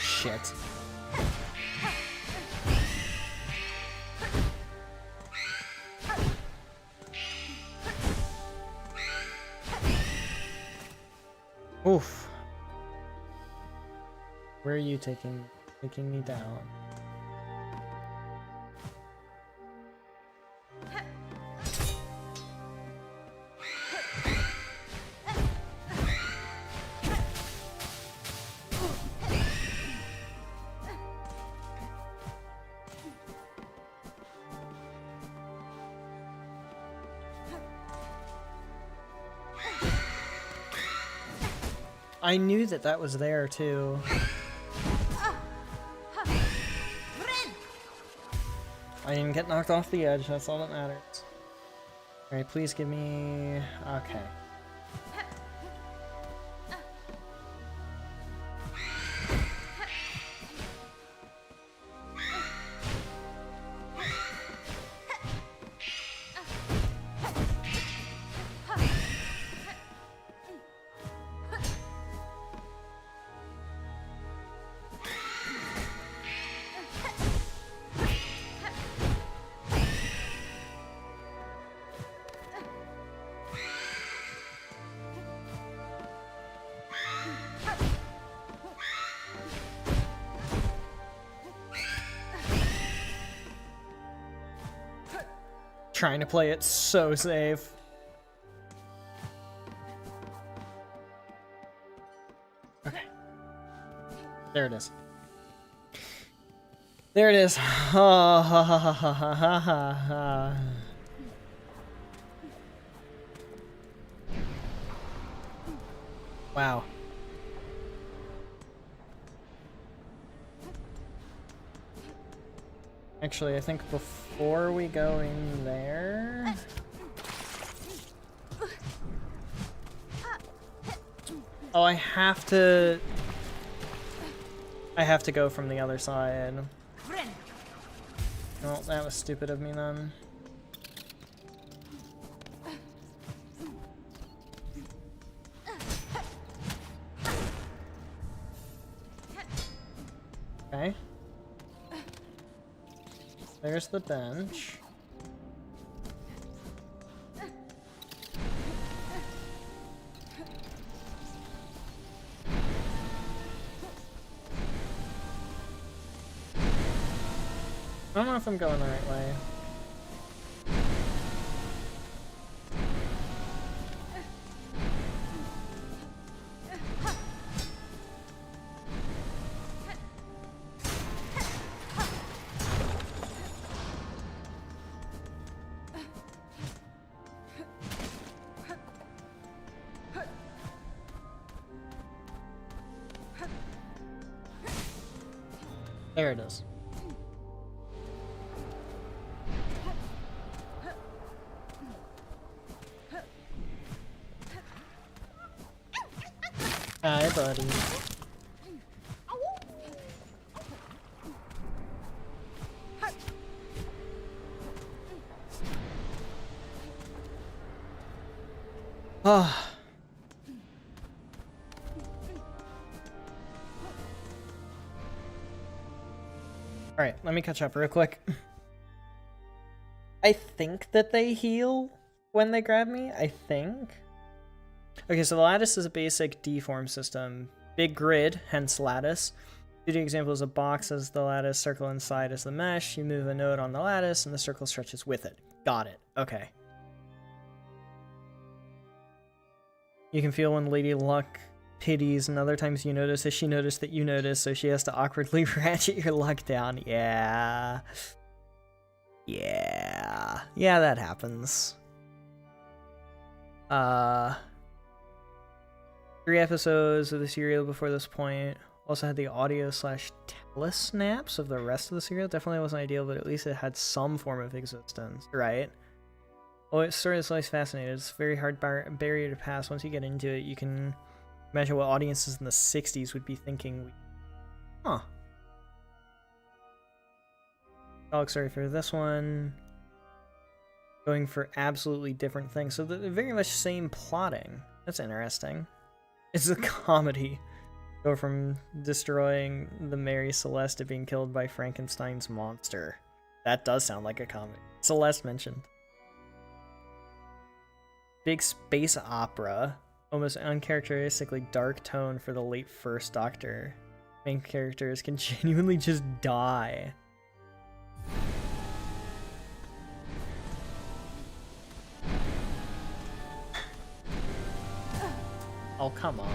Shit. Oof. Where are you taking me down? I knew that that was there too. I didn't get knocked off the edge, that's all that matters. Alright, please give me... okay. Trying to play it so safe. Okay. There it is. There it is. Ha ha ha ha ha ha ha ha. Wow. Actually, I think before we go in there... Oh, I have to go from the other side. Well, that was stupid of me then. Okay. There's the bench. I don't know if I'm going the right way. There it is. Hi, buddy. Ah. Alright, let me catch up real quick. I think that they heal when they grab me, I think. Okay, so the lattice is a basic deform system. Big grid, hence lattice. 2D example is a box as the lattice, circle inside is the mesh. You move a node on the lattice and the circle stretches with it. Got it. Okay. You can feel when Lady Luck pities, and other times you notice that she noticed that you notice, so she has to awkwardly ratchet your luck down. Yeah. Yeah. Yeah, that happens. 3 episodes of the serial before this point. Also had the audio / telesnaps of the rest of the serial. Definitely wasn't ideal, but at least it had some form of existence, right? Oh, its story is always fascinating. It's a very hard barrier to pass. Once you get into it, you can imagine what audiences in the 60s would be thinking. Huh. Dog story for this one. Going for absolutely different things. So they're very much same plotting. That's interesting. It's a comedy. Go from destroying the Mary Celeste to being killed by Frankenstein's monster. That does sound like a comedy. Celeste mentioned. Big space opera. Almost uncharacteristically dark tone for the late First Doctor. Main characters can genuinely just die. Oh, come on.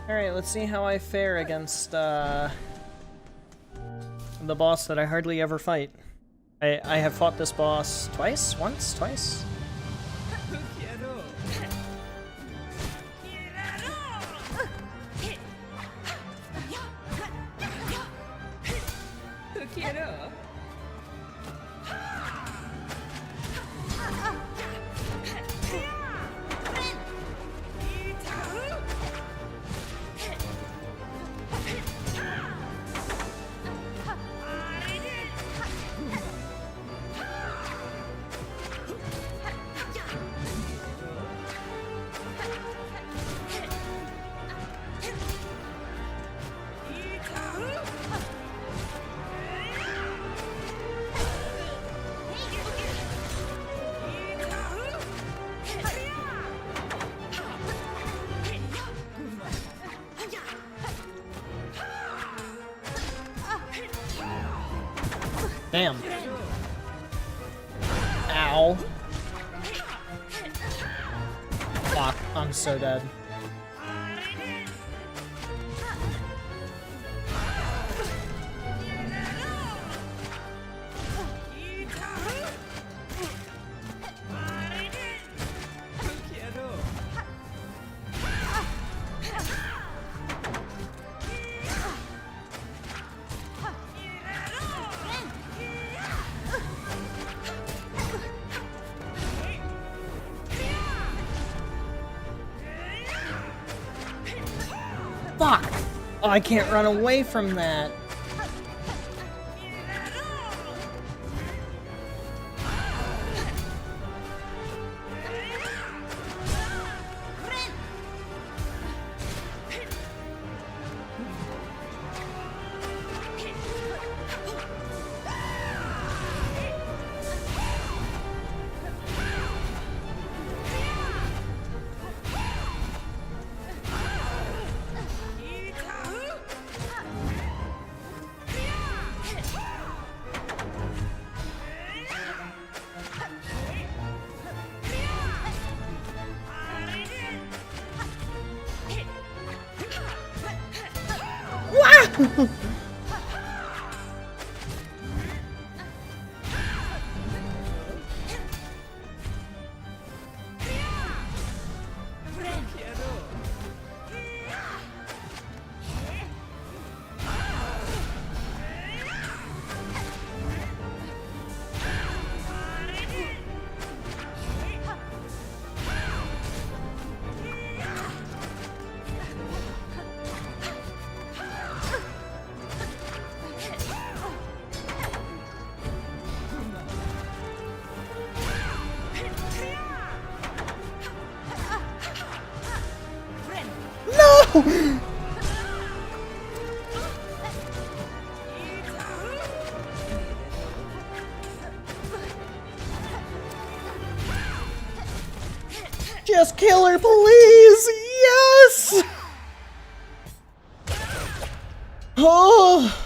Alright, let's see how I fare against, the boss that I hardly ever fight. I have fought this boss twice? Once? Twice? Damn. Ow. Fuck, I'm so dead. Fuck! Oh, I can't run away from that. Just kill her, please! Yes! Oh!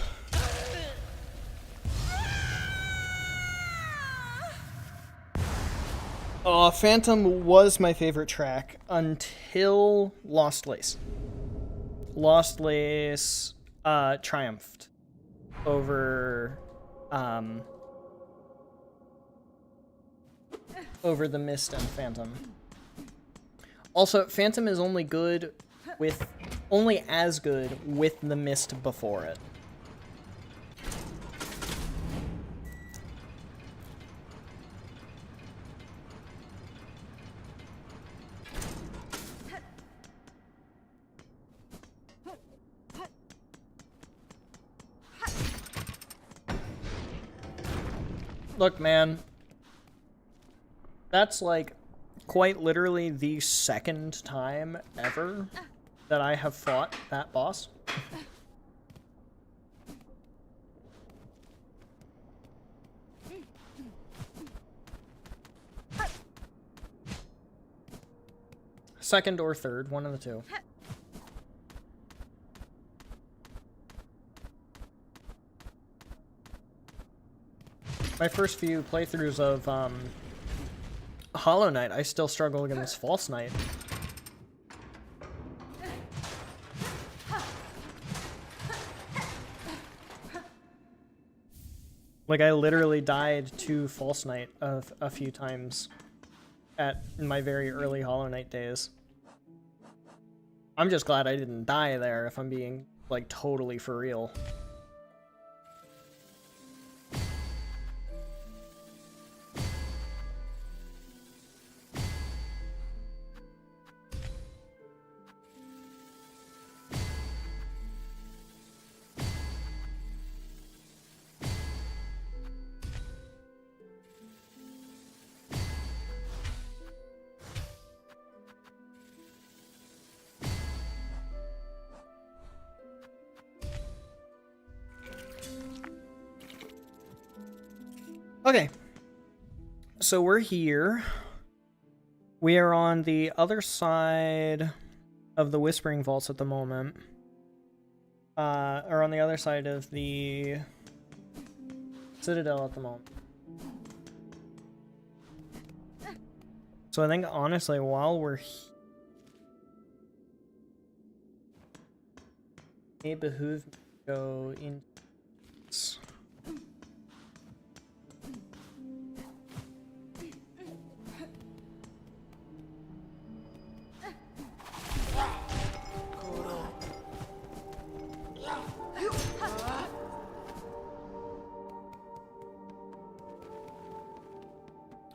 Oh, Phantom was my favorite track until Lost Lace. Lost Lace triumphed over over the Mist and Phantom. Also, Phantom is only as good with the Mist before it. Look, man, that's like quite literally the second time ever that I have fought that boss. Second or third, one of the two. My first few playthroughs of Hollow Knight, I still struggle against False Knight. Like, I literally died to False Knight a few times in my very early Hollow Knight days. I'm just glad I didn't die there, if I'm being, like, totally for real. Okay, so we're here. We are on the other side of the Whispering Vaults at the moment. Or on the other side of the Citadel at the moment. So I think, honestly, while we're here, it may behoove me to go into this.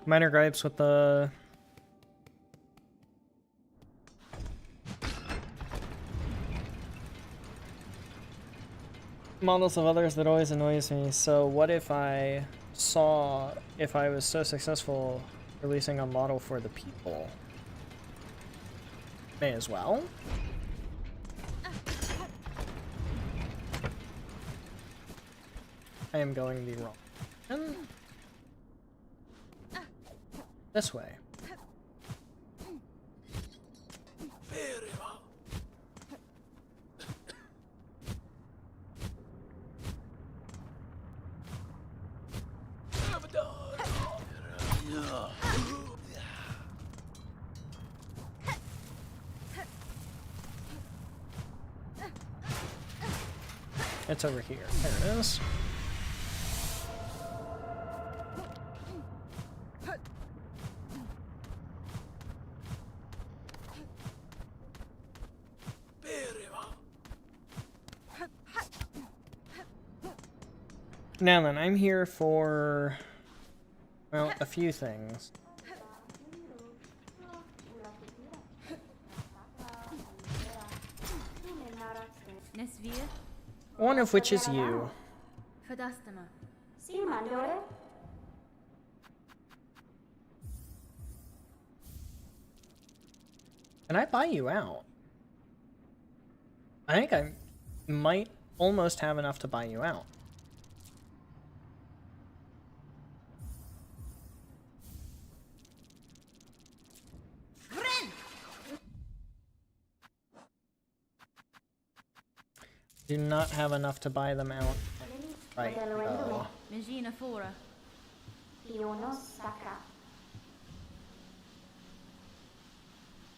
Minor gripes with the Models of others that always annoys me. So what if I was so successful releasing a model for the people? May as well. I am going the wrong direction. This way. It's over here. There it is. Now then, I'm here for, well, a few things. One of which is you. Can I buy you out? I think I might almost have enough to buy you out. Do not have enough to buy them out. Right.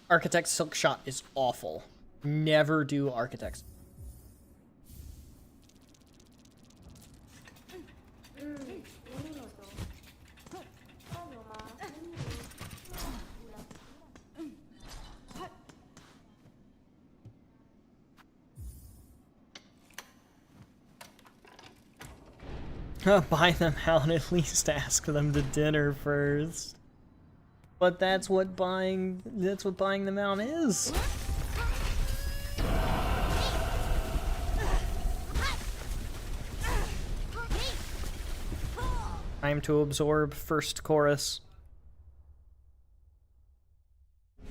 Architect's Silk Shot is awful. Never do Architect's. Buy them out, at least ask them to dinner first. But that's what buying them out is. Time to absorb first chorus.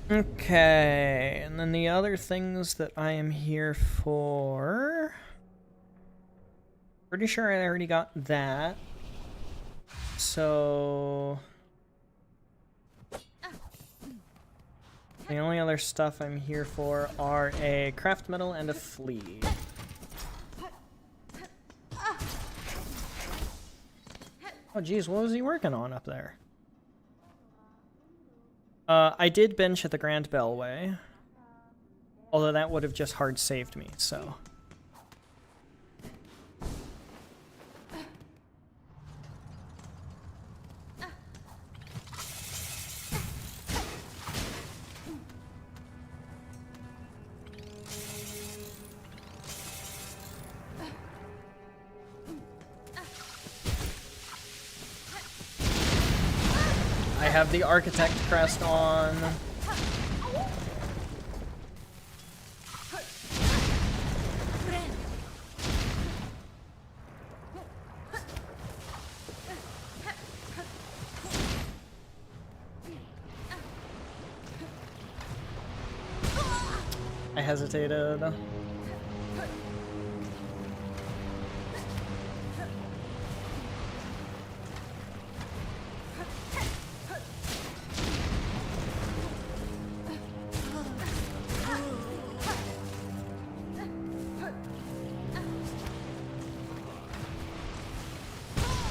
Okay, and then the other things that I am here for... Pretty sure I already got that. So... the only other stuff I'm here for are a craft metal and a flea. Oh geez, what was he working on up there? I did bench at the Grand Bellway. Although that would have just hard saved me, so... I have the Architect crest on. I hesitated.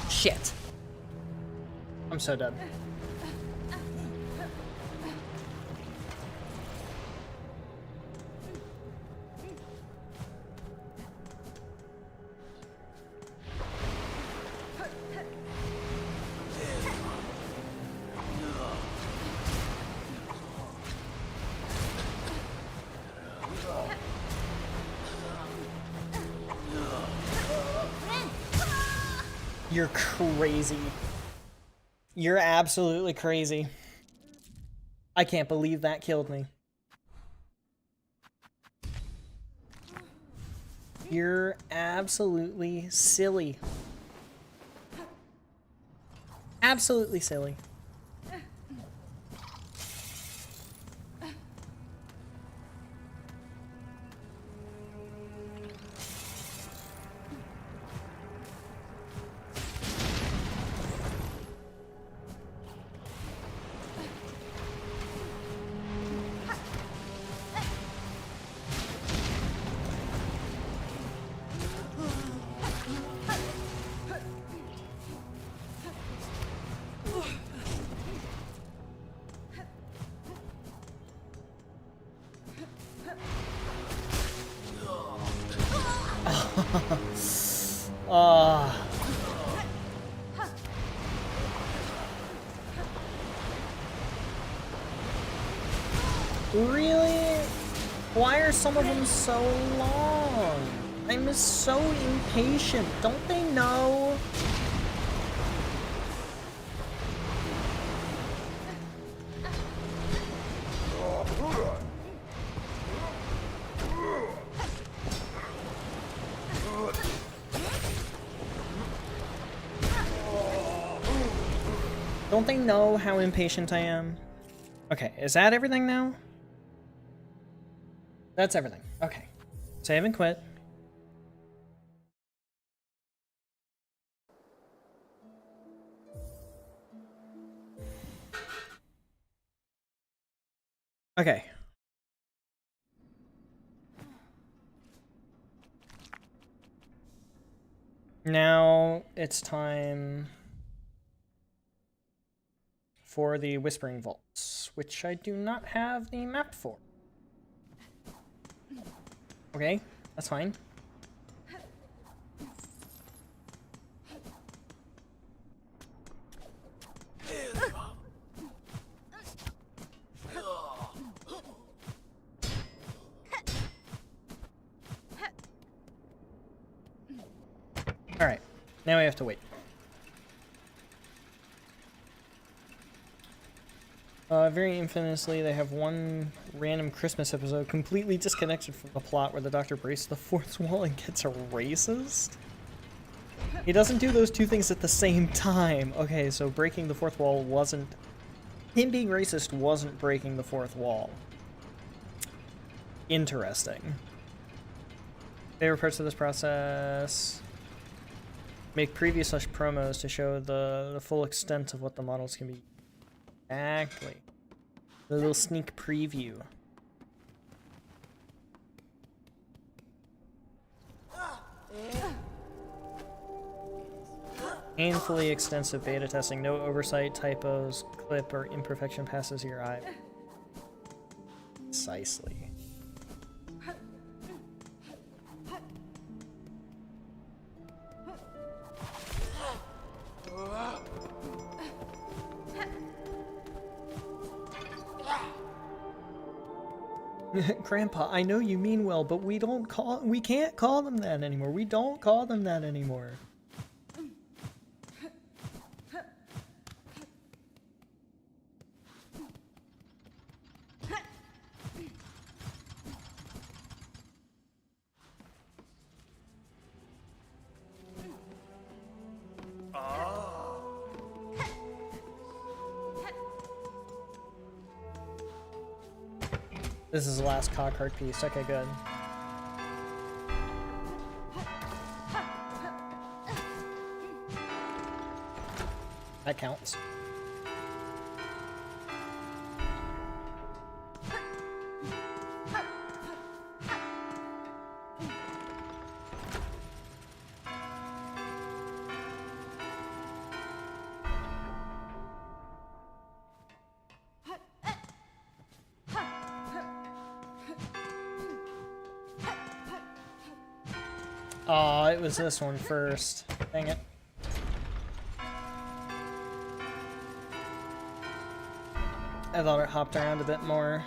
Shit. I'm so dead. You're crazy. You're absolutely crazy. I can't believe that killed me. You're absolutely silly. Absolutely silly. Really? Why are some of them so long? I'm so impatient. Don't they know? Don't they know how impatient I am? Okay, is that everything now? That's everything. Okay. Save and quit. Okay. Now it's time for the Whispering Vaults, which I do not have the map for. Okay, that's fine. Alright, now we have to wait. Very infamously, they have one random Christmas episode completely disconnected from the plot where the Doctor breaks the fourth wall and gets a racist. He doesn't do those two things at the same time. Okay, so breaking the fourth wall wasn't... Him being racist wasn't breaking the fourth wall. Interesting. Favorite parts of this process... Make previous promos to show the full extent of what the models can be. Exactly. A little sneak preview. Painfully extensive beta testing. No oversight, typos, clip, or imperfection passes your eye. Precisely. Grandpa, I know you mean well, but we can't call them that anymore. We don't call them that anymore. This is the last Cockhart piece. Okay, good. That counts. Aw, it was this one first. Dang it. I thought it hopped around a bit more.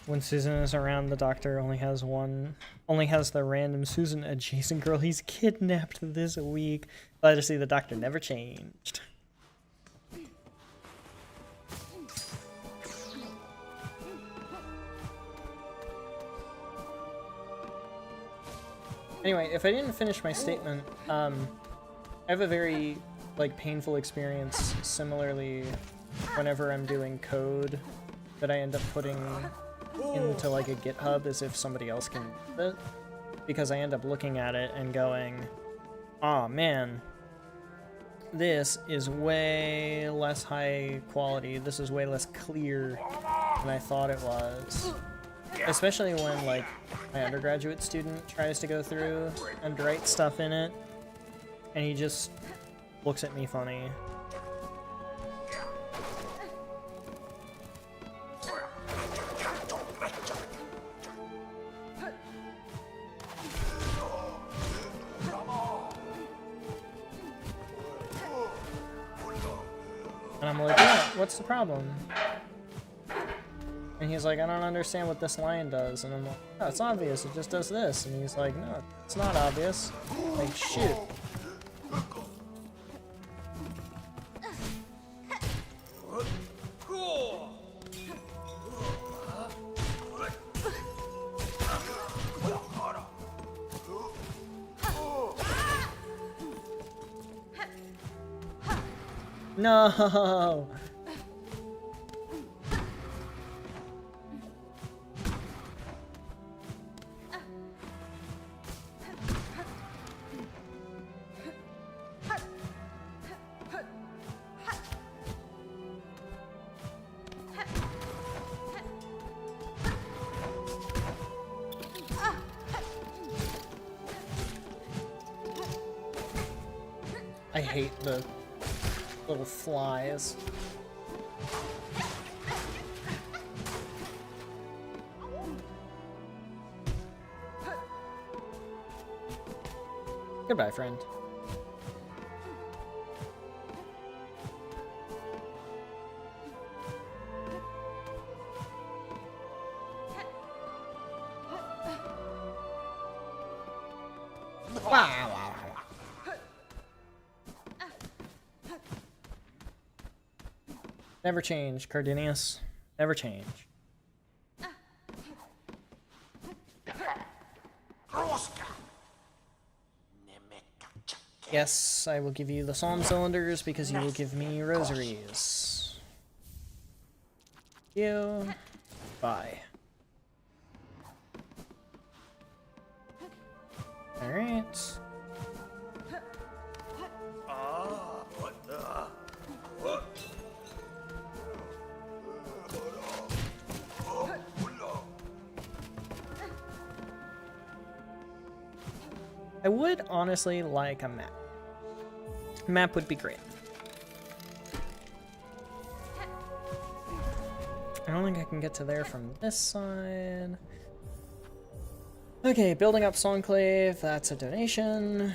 When Susan is around, the doctor only has the random Susan adjacent girl he's kidnapped this week. Glad to see the doctor never changed. Anyway, if I didn't finish my statement, I have a very, like, painful experience similarly whenever I'm doing code that I end up putting into, like, a GitHub as if somebody else can do it. Because I end up looking at it and going, aw, man, this is way less high quality, this is way less clear than I thought it was. Especially when, like, my undergraduate student tries to go through and write stuff in it, and he just looks at me funny. And I'm like, yeah, what's the problem? And he's like, I don't understand what this line does. And I'm like, oh, it's obvious, it just does this. And he's like, no, it's not obvious. Like, shoot. No! I hate the little flies. Goodbye, friend. Wow. Never change, Cardinius. Never change. Yes, I will give you the psalm cylinders because you will give me rosaries. You. Bye. Alright. I would honestly like a map. A map would be great. I don't think I can get to there from this side. Okay, building up Songclave, that's a donation.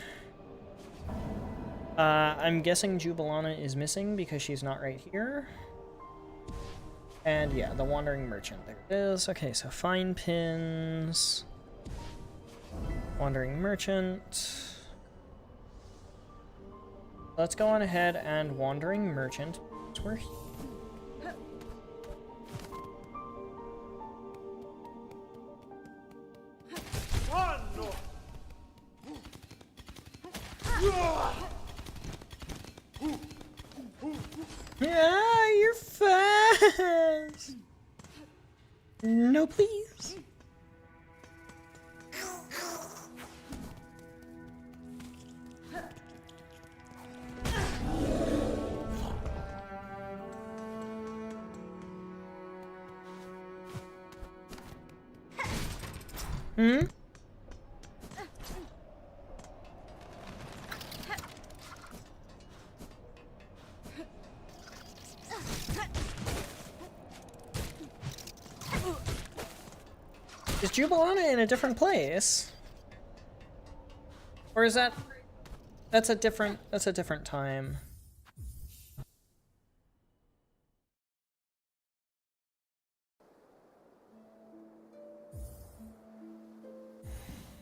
I'm guessing Jubilana is missing because she's not right here. And yeah, the Wandering Merchant, there it is. Okay, so fine pins. Wandering Merchant. Let's go on ahead and Wandering Merchant. We're here. Yeah, you're fast. No, please. Hmm? Is Jubilana in a different place? Or is that's a different time.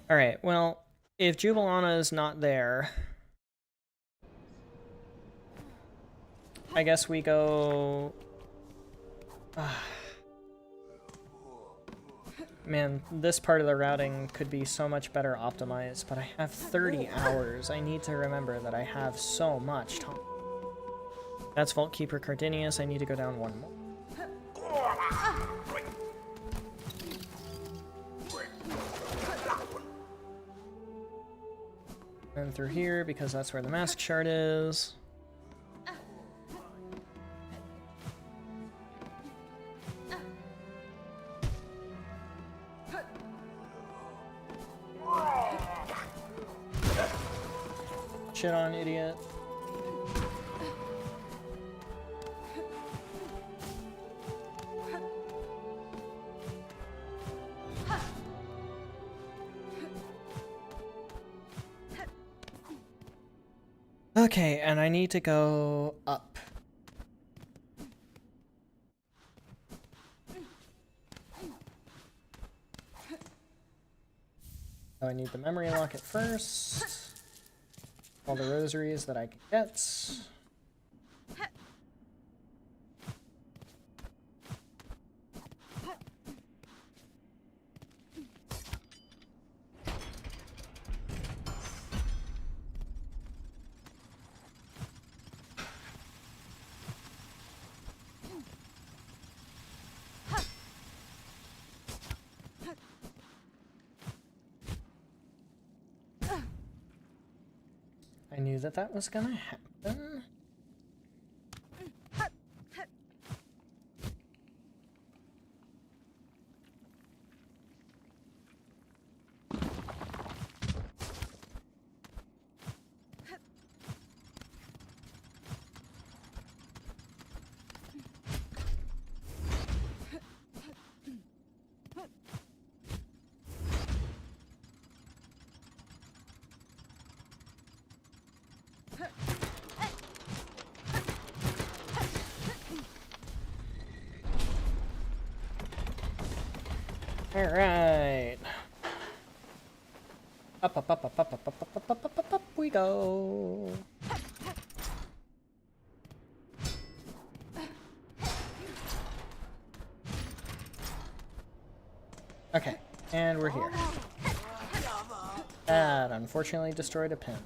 Alright, well, if Jubilana is not there, I guess we go... Man, this part of the routing could be so much better optimized, but I have 30 hours. I need to remember that I have so much time. That's Vault Keeper Cardinius. I need to go down one more. And through here, because that's where the mask shard is. Shit on, idiot. Okay, and I need to go up. So I need the memory locket first. All the rosaries that I can get. I knew that that was gonna happen. Alright. Up we go. Okay, and we're here. That unfortunately destroyed a pin.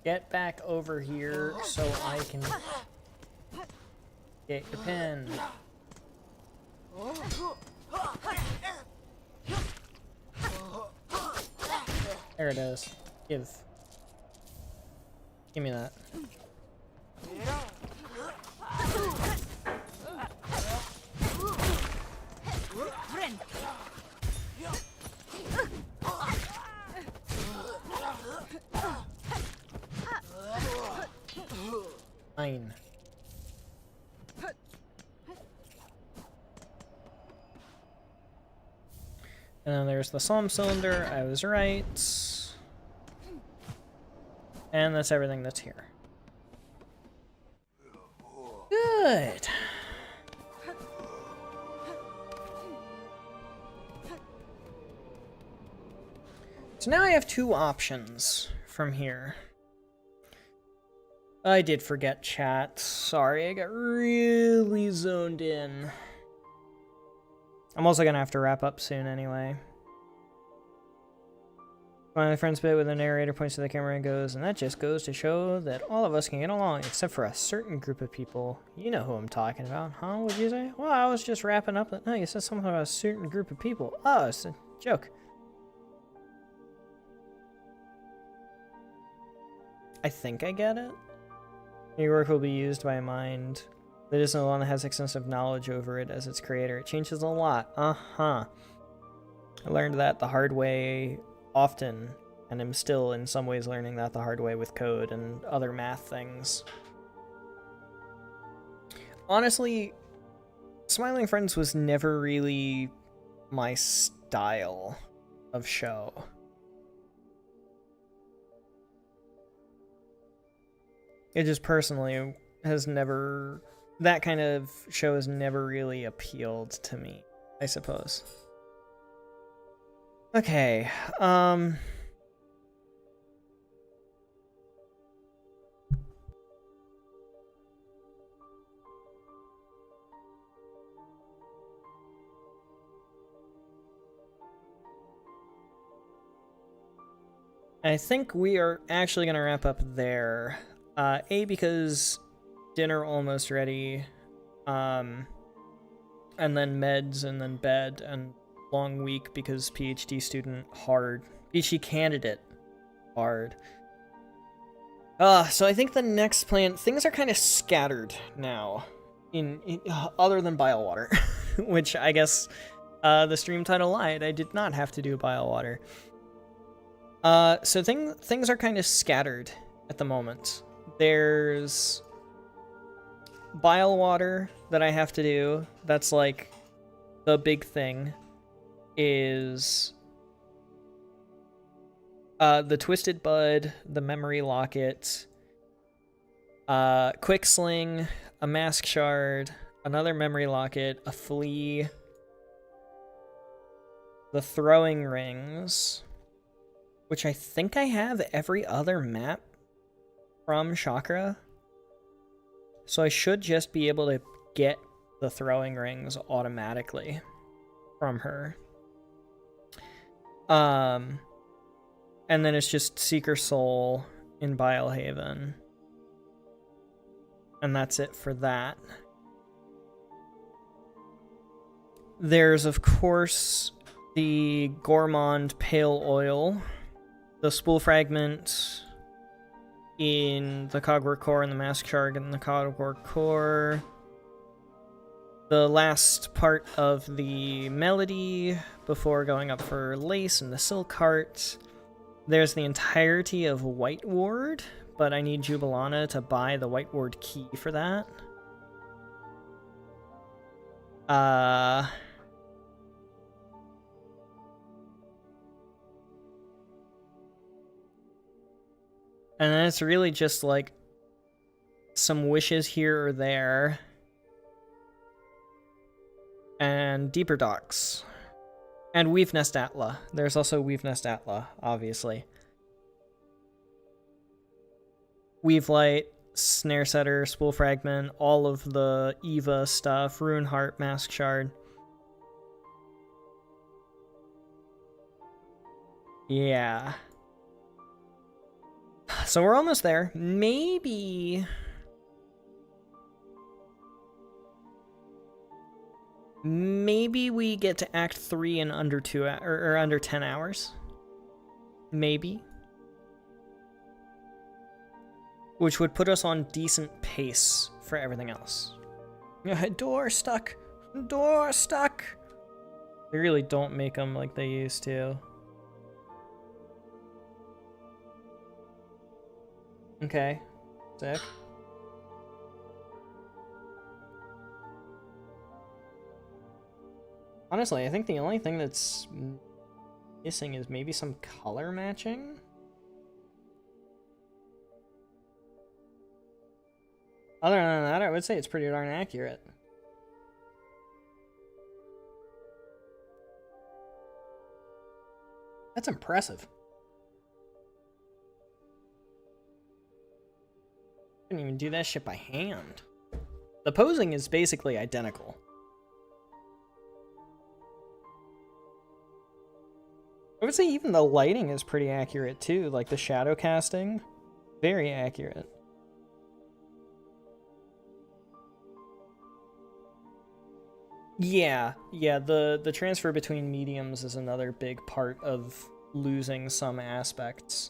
Get back over here so I can get your pin. There it is. Give me that. Fine. And then there's the Psalm cylinder. I was right. And that's everything that's here. Good. So now I have two options from here. I did forget chat. Sorry, I got really zoned in. I'm also gonna have to wrap up soon anyway. My friend's bit with the narrator points to the camera and goes, and that just goes to show that all of us can get along, except for a certain group of people. You know who I'm talking about, huh? What'd you say? Well, I was just wrapping up. No, you said something about a certain group of people. Oh, it's a joke. I think I get it. Your work will be used by a mind that isn't the one that has extensive knowledge over it as its creator. It changes a lot. Uh-huh. I learned that the hard way often, and am still in some ways learning that the hard way with code and other math things. Honestly, Smiling Friends was never really my style of show. It just personally has never... That kind of show has never really appealed to me, I suppose. Okay, I think we are actually going to wrap up there. A, because dinner almost ready, and then meds, and then bed, and long week because PhD student hard. PhD candidate hard. So I think the next plan, things are kind of scattered now, in other than Bilewater, which I guess the stream title lied. I did not have to do Bilewater. So things are kind of scattered at the moment. There's Bilewater that I have to do. That's like the big thing. Is the Twisted Bud, the Memory Locket, Quick Sling, a Mask Shard, another Memory Locket, a Flea, the Throwing Rings, which I think I have every other map from Chakra. So I should just be able to get the Throwing Rings automatically from her. And then it's just Seeker Soul in Bilehaven. And that's it for that. There's, of course, the Gourmand Pale Oil, the Spool Fragment in the Cogwork Core and the Mask Shard in the Cogwork Core. The last part of the Melody before going up for Lace and the Silk Heart. There's the entirety of White Ward, but I need Jubilana to buy the White Ward key for that. And then it's really just like some wishes here or there. And Deeper Docks. And Weave Nest Atla. There's also Weave Nest Atla, obviously. Weave Light, Snare Setter, Spool Fragment, all of the Eva stuff, Rune Heart, Mask Shard. Yeah. So we're almost there. Maybe we get to Act 3 in under 2 or under 10 hours. Maybe. Which would put us on decent pace for everything else. Door stuck. Door stuck. They really don't make them like they used to. Okay. Sick. Honestly, I think the only thing that's missing is maybe some color matching. Other than that, I would say it's pretty darn accurate. That's impressive. Couldn't even do that shit by hand. The posing is basically identical. I would say even the lighting is pretty accurate too, like the shadow casting, very accurate. Yeah, the transfer between mediums is another big part of losing some aspects.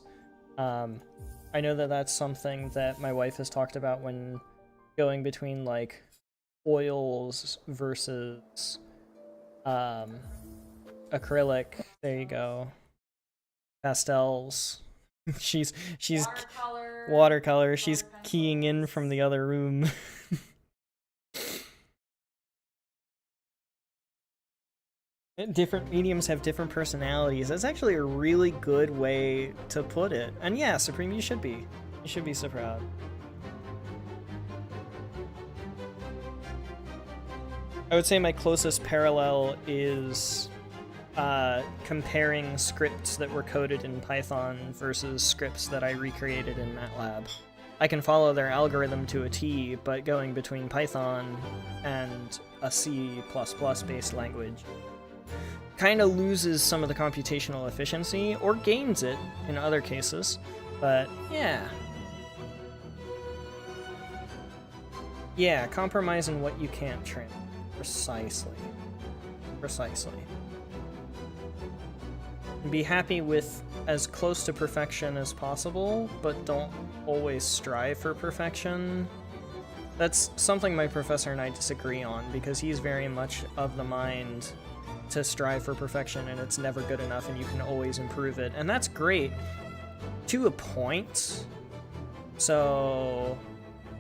I know that that's something that my wife has talked about when going between like oils versus acrylic. There you go. Pastels. she's watercolor. She's keying in from the other room. Different mediums have different personalities. That's actually a really good way to put it. And yeah, Supreme, you should be. You should be so proud. I would say my closest parallel is comparing scripts that were coded in Python versus scripts that I recreated in MATLAB. I can follow their algorithm to a T, but going between Python and a C++ based language kind of loses some of the computational efficiency, or gains it in other cases, but yeah. Yeah, compromise in what you can't trim. Precisely. Be happy with as close to perfection as possible, but don't always strive for perfection. That's something my professor and I disagree on, because he's very much of the mind to strive for perfection and it's never good enough and you can always improve it. And that's great to a point. So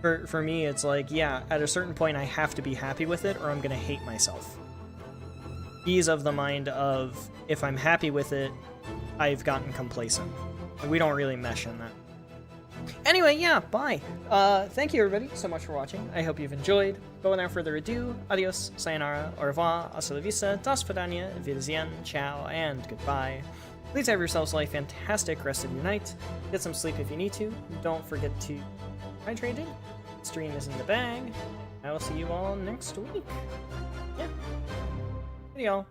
for me, it's like, yeah, at a certain point I have to be happy with it or I'm gonna hate myself. He's of the mind of, if I'm happy with it, I've gotten complacent. And we don't really mesh in that. Anyway, yeah, bye. Thank you everybody so much for watching. I hope you've enjoyed. But without further ado, adios, sayonara, au revoir, hasta la vista, das vidania, wiedersehen, ciao, and goodbye. Please have yourselves a fantastic rest of your night. Get some sleep if you need to. Don't forget to hydrate. Stream is in the bag. I will see you all next week. Yeah. Hey y'all.